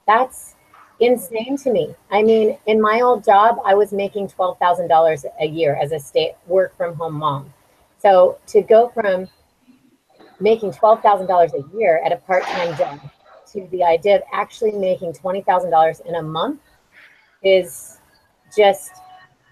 That's insane to me. I mean, in my old job, I was making $12,000 a year as a work from home mom. So to go from making $12,000 a year at a part-time job to the idea of actually making $20,000 in a month is just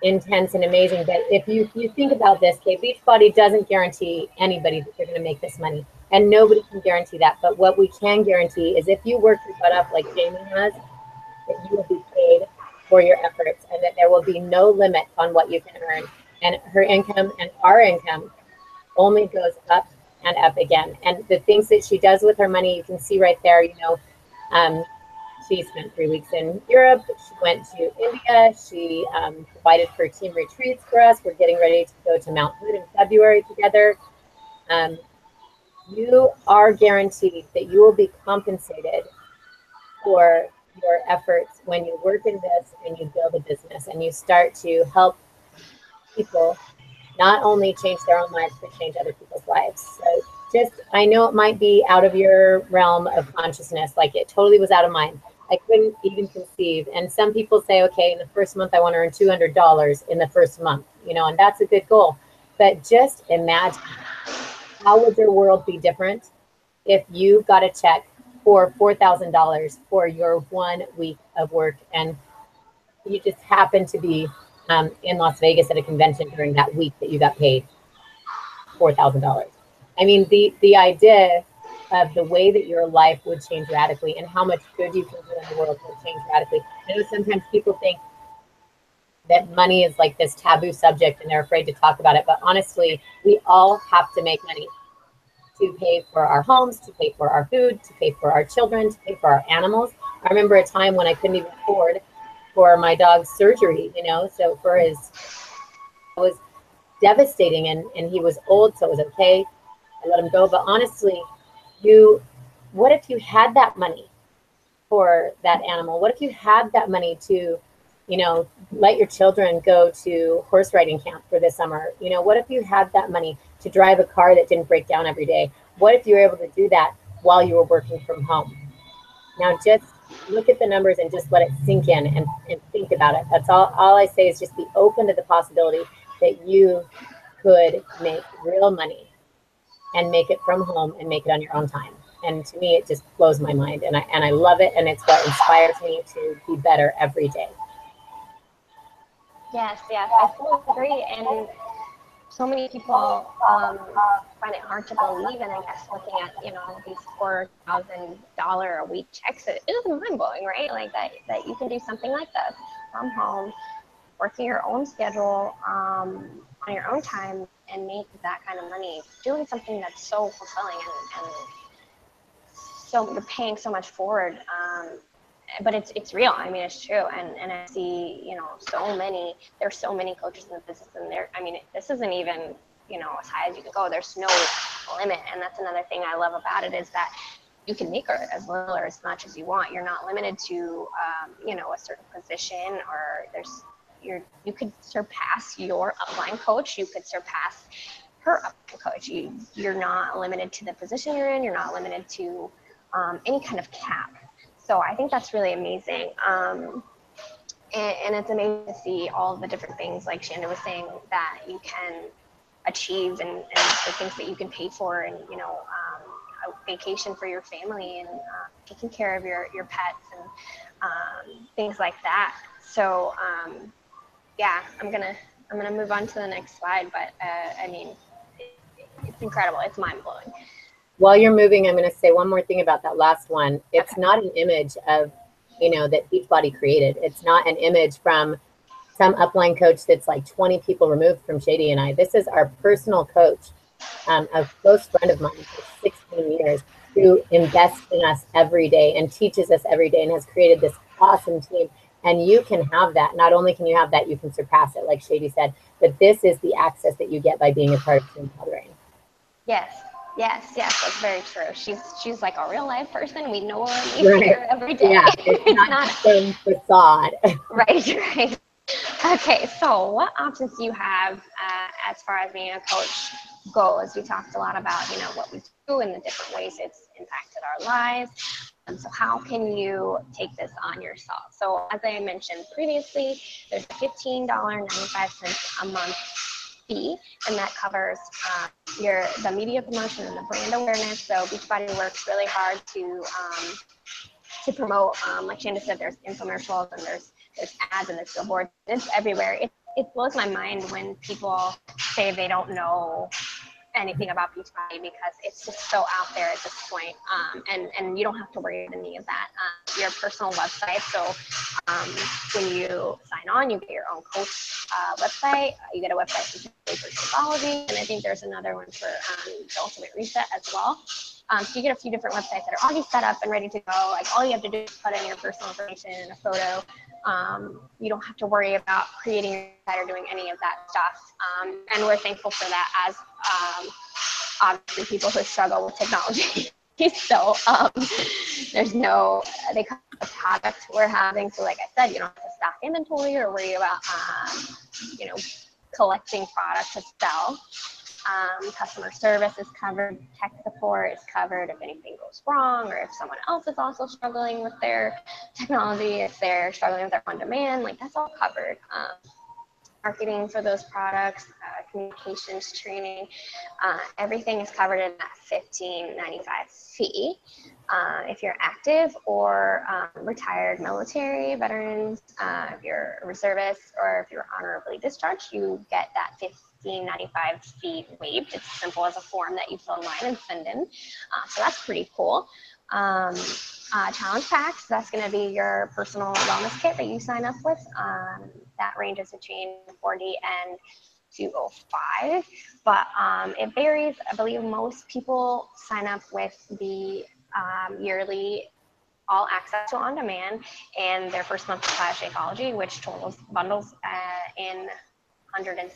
intense and amazing. But if you think about this, okay, Beachbody doesn't guarantee anybody that they're going to make this money, and nobody can guarantee that. But what we can guarantee is if you work your butt off like Jamie has, that you will be paid for your efforts, and that there will be no limit on what you can earn. And her income and our income only goes up and up again. And the things that she does with her money, you can see right there. You know, she spent 3 weeks in Europe. She went to India. She provided for team retreats for us. We're getting ready to go to Mount Hood in February together. You are guaranteed that you will be compensated for your efforts when you work in this and you build a business and you start to help people not only change their own lives, but change other people's lives. So just, I know it might be out of your realm of consciousness, like it totally was out of mine. I couldn't even conceive. And some people say, okay, in the first month, I want to earn $200 in the first month, you know, and that's a good goal. But just imagine, how would your world be different if you got a check for $4,000 for your 1 week of work and you just happened to be in Las Vegas at a convention during that week that you got paid $4,000. I mean, the idea of the way that your life would change radically and how much good you can do in the world would change radically. I know sometimes people think that money is like this taboo subject and they're afraid to talk about it, but honestly, we all have to make money to pay for our homes, to pay for our food, to pay for our children, to pay for our animals. I remember a time when I couldn't even afford for my dog's surgery, you know, so for his, it was devastating, and he was old, so it was okay. I let him go. But honestly, what if you had that money for that animal? What if you had that money to, you know, let your children go to horse riding camp for this summer? You know, what if you had that money to drive a car that didn't break down every day? What if you were able to do that while you were working from home? Now, just look at the numbers and just let it sink in and think about it. That's all I say is just be open to the possibility that you could make real money and make it from home and make it on your own time. And to me, it just blows my mind, and I love it, and it's what inspires me to be better every day. Yes, I fully agree. And so many people find it hard to believe, and I guess looking at, you know, these $4,000 a week checks, it is mind blowing, right? Like that you can do something like this from home, working your own schedule, on your own time, and make that kind of money doing something that's so fulfilling, and so you're paying so much forward. But it's real. I mean, it's true. And I see, you know, there's so many coaches in the business, and I mean, this isn't even, you know, as high as you can go. There's no limit. And that's another thing I love about it, is that you can make as little or as much as you want. You're not limited to, you know, a certain position, or you could surpass your upline coach. You could surpass her upline coach. You're not limited to the position you're in. You're not limited to any kind of cap. So I think that's really amazing. And it's amazing to see all the different things, like Shanda was saying, that you can achieve, and the things that you can pay for, and, you know, a vacation for your family, and taking care of your pets, and things like that. So yeah, I'm gonna move on to the next slide, but I mean, it's incredible. It's mind blowing. While you're moving, I'm going to say one more thing about that last one. It's Okay. not an image of, that Beachbody created. It's not an image from some upline coach that's like 20 people removed from Shady and I. This is our personal coach, a close friend of mine for 16 years, who invests in us every day and teaches us every day and has created this awesome team. And you can have that. Not only can you have that, you can surpass it, like Shady said, but this is the access that you get by being a part of Team Coloring. Yes, that's very true. She's like a real life person. We know her here every day. Yeah, it's not some facade. Right. Okay, so what options do you have as far as being a coach goes? We talked a lot about, what we do and the different ways it's impacted our lives. So how can you take this on yourself? So as I mentioned previously, there's a $15.95 a month fee, and that covers the media promotion and the brand awareness. So Beachbody works really hard to promote. Like Shanda said, there's infomercials and there's ads and there's billboards. It's everywhere. It blows my mind when people say they don't know anything about Beachbody, because it's just so out there at this point. And you don't have to worry about any of that. Your personal website. So when you sign on, you get your own coach website. You get a website specifically for Shakeology, and I think there's another one for the Ultimate Reset as well. So you get a few different websites that are already set up and ready to go. Like all you have to do is put in your personal information and a photo. You don't have to worry about creating your website or doing any of that stuff. And we're thankful for that as obviously people who struggle with technology. So they cover the product we're having. So like I said, you don't have to stock inventory or worry about, collecting product to sell. Customer service is covered, tech support is covered if anything goes wrong, or if someone else is also struggling with their technology, if they're struggling with their on-demand, like that's all covered. Marketing for those products, communications, training, everything is covered in that $15.95 fee. If you're active or retired military veterans, if you're a reservist, or if you're honorably discharged, you get that $15.95 fee waived. It's as simple as a form that you fill online and send in. So that's pretty cool. Challenge packs, that's going to be your personal wellness kit that you sign up with. That ranges between $40 and $205, but it varies. I believe most people sign up with the yearly all access to on demand and their first month supply of Shakeology, which totals bundles in $160.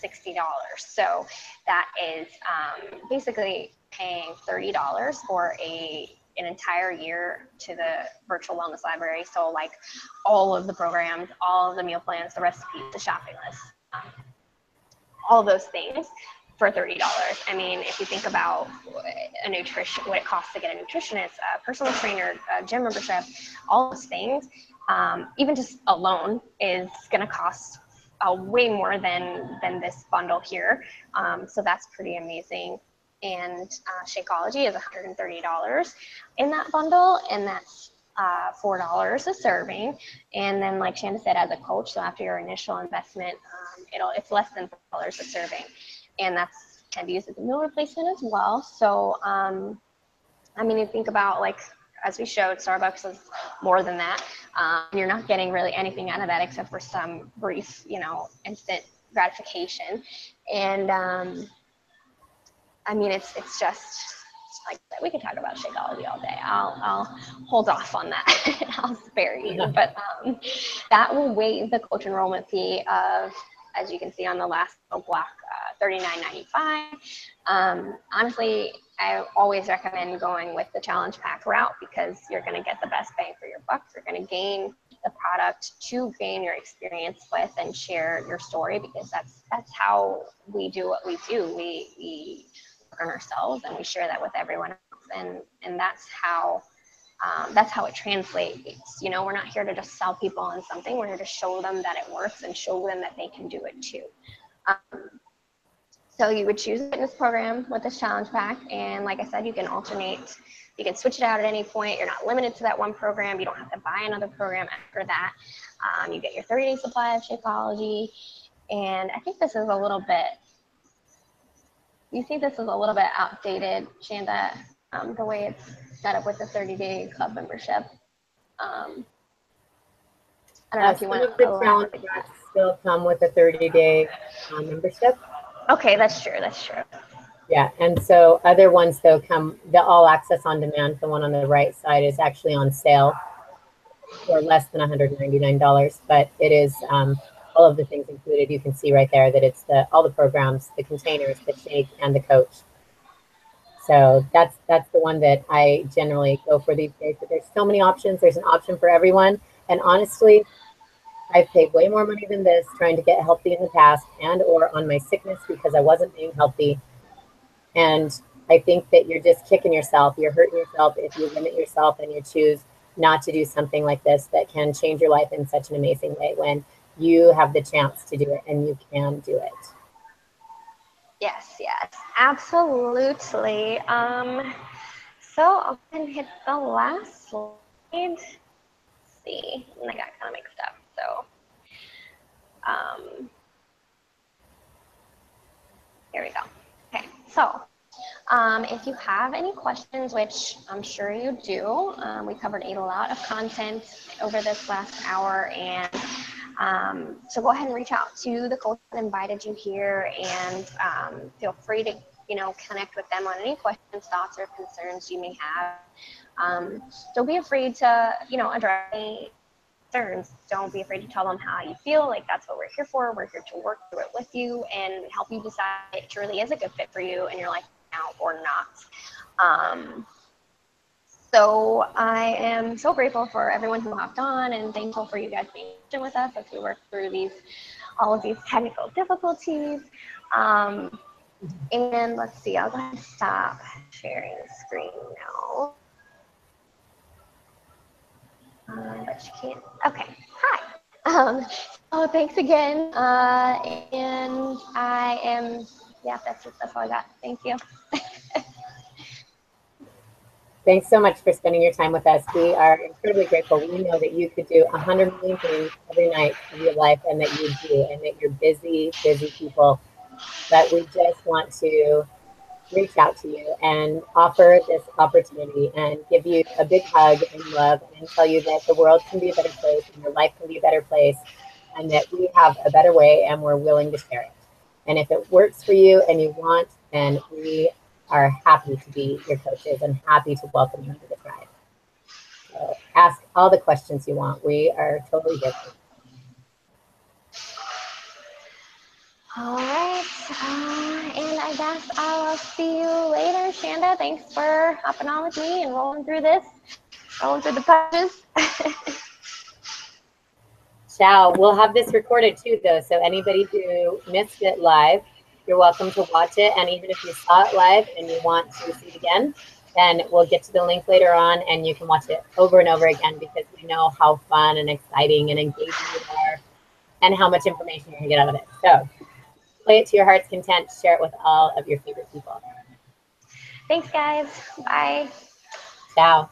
So that is basically paying $30 for an entire year to the virtual wellness library. So like all of the programs, all of the meal plans, the recipes, the shopping list, all of those things for $30. I mean, if you think about a nutrition, what it costs to get a nutritionist, a personal trainer, a gym membership, all those things, even just alone is going to cost way more than this bundle here. So that's pretty amazing. And Shakeology is $130 in that bundle, and that's $4 a serving. And then, like Shanda said, as a coach, so after your initial investment, it's less than $4 a serving, and that's can be used as a meal replacement as well. So, I mean, you think about, like, as we showed, Starbucks is more than that. You're not getting really anything out of that except for some brief, instant gratification. And I mean, it's just like we could talk about Shakeology all day. I'll hold off on that. I'll spare you. But that will waive the coach enrollment fee of, as you can see on the last block, $39.95. Honestly, I always recommend going with the challenge pack route because you're going to get the best bang for your buck. You're going to gain the product to gain your experience with and share your story, because that's how we do what we do. We work on ourselves and we share that with everyone else, and that's how it translates. We're not here to just sell people on something. We're here to show them that it works and show them that they can do it too. So you would choose a fitness program with this challenge pack, and like I said, you can alternate You can switch it out at any point. You're not limited to that one program. You don't have to buy another program after that. You get your 30-day supply of Shakeology. And I think this is a little bit, you think this is a little bit outdated, Shanda, the way it's set up with the 30-day club membership. I don't know if you want to Some of the challenge packs still come with a 30-day membership. Okay, that's true. That's true. Yeah, and so other ones though come, the All Access on Demand, the one on the right side is actually on sale for less than $199, but it is all of the things included. You can see right there that it's all the programs, the containers, the shake, and the coach. So that's the one that I generally go for these days. But there's so many options. There's an option for everyone, and honestly, I've paid way more money than this trying to get healthy in the past and or on my sickness because I wasn't being healthy. And I think that you're just kicking yourself. You're hurting yourself if you limit yourself and you choose not to do something like this that can change your life in such an amazing way when you have the chance to do it and you can do it. Yes, yes, absolutely. So I'll go ahead and hit the last slide. Let's see, and I got kind of mixed up. So here we go. Okay, so if you have any questions, which I'm sure you do, we covered a lot of content over this last hour, and so go ahead and reach out to the coach that invited you here, and feel free to connect with them on any questions, thoughts, or concerns you may have. Don't be afraid to address any concerns. Don't be afraid to tell them how you feel. Like, that's what we're here for. We're here to work through it with you and help you decide if it truly is a good fit for you in your life now or not. So I am so grateful for everyone who hopped on, and thankful for you guys being patient with us as we work through all of these technical difficulties. And let's see, I'll go ahead and stop sharing the screen now. But you can't. Okay. Hi. So thanks again. And I am. Yeah, that's all I got. Thank you. Thanks so much for spending your time with us. We are incredibly grateful. We know that you could do 100 million things every night of your life, and that you do, and that you're busy, busy people. But we just want to reach out to you and offer this opportunity and give you a big hug and love and tell you that the world can be a better place and your life can be a better place, and that we have a better way and we're willing to share it. And if it works for you and you want, then we are happy to be your coaches and happy to welcome you into the tribe. So ask all the questions you want. We are totally here for you. All right, and I guess I'll see you later, Shanda. Thanks for hopping on with me and rolling through the punches. Ciao. We'll have this recorded too, though, so anybody who missed it live, you're welcome to watch it. And even if you saw it live and you want to see it again, then we'll get to the link later on and you can watch it over and over again, because we know how fun and exciting and engaging you are and how much information you're going to get out of it. So play it to your heart's content. Share it with all of your favorite people. Thanks, guys. Bye. Ciao.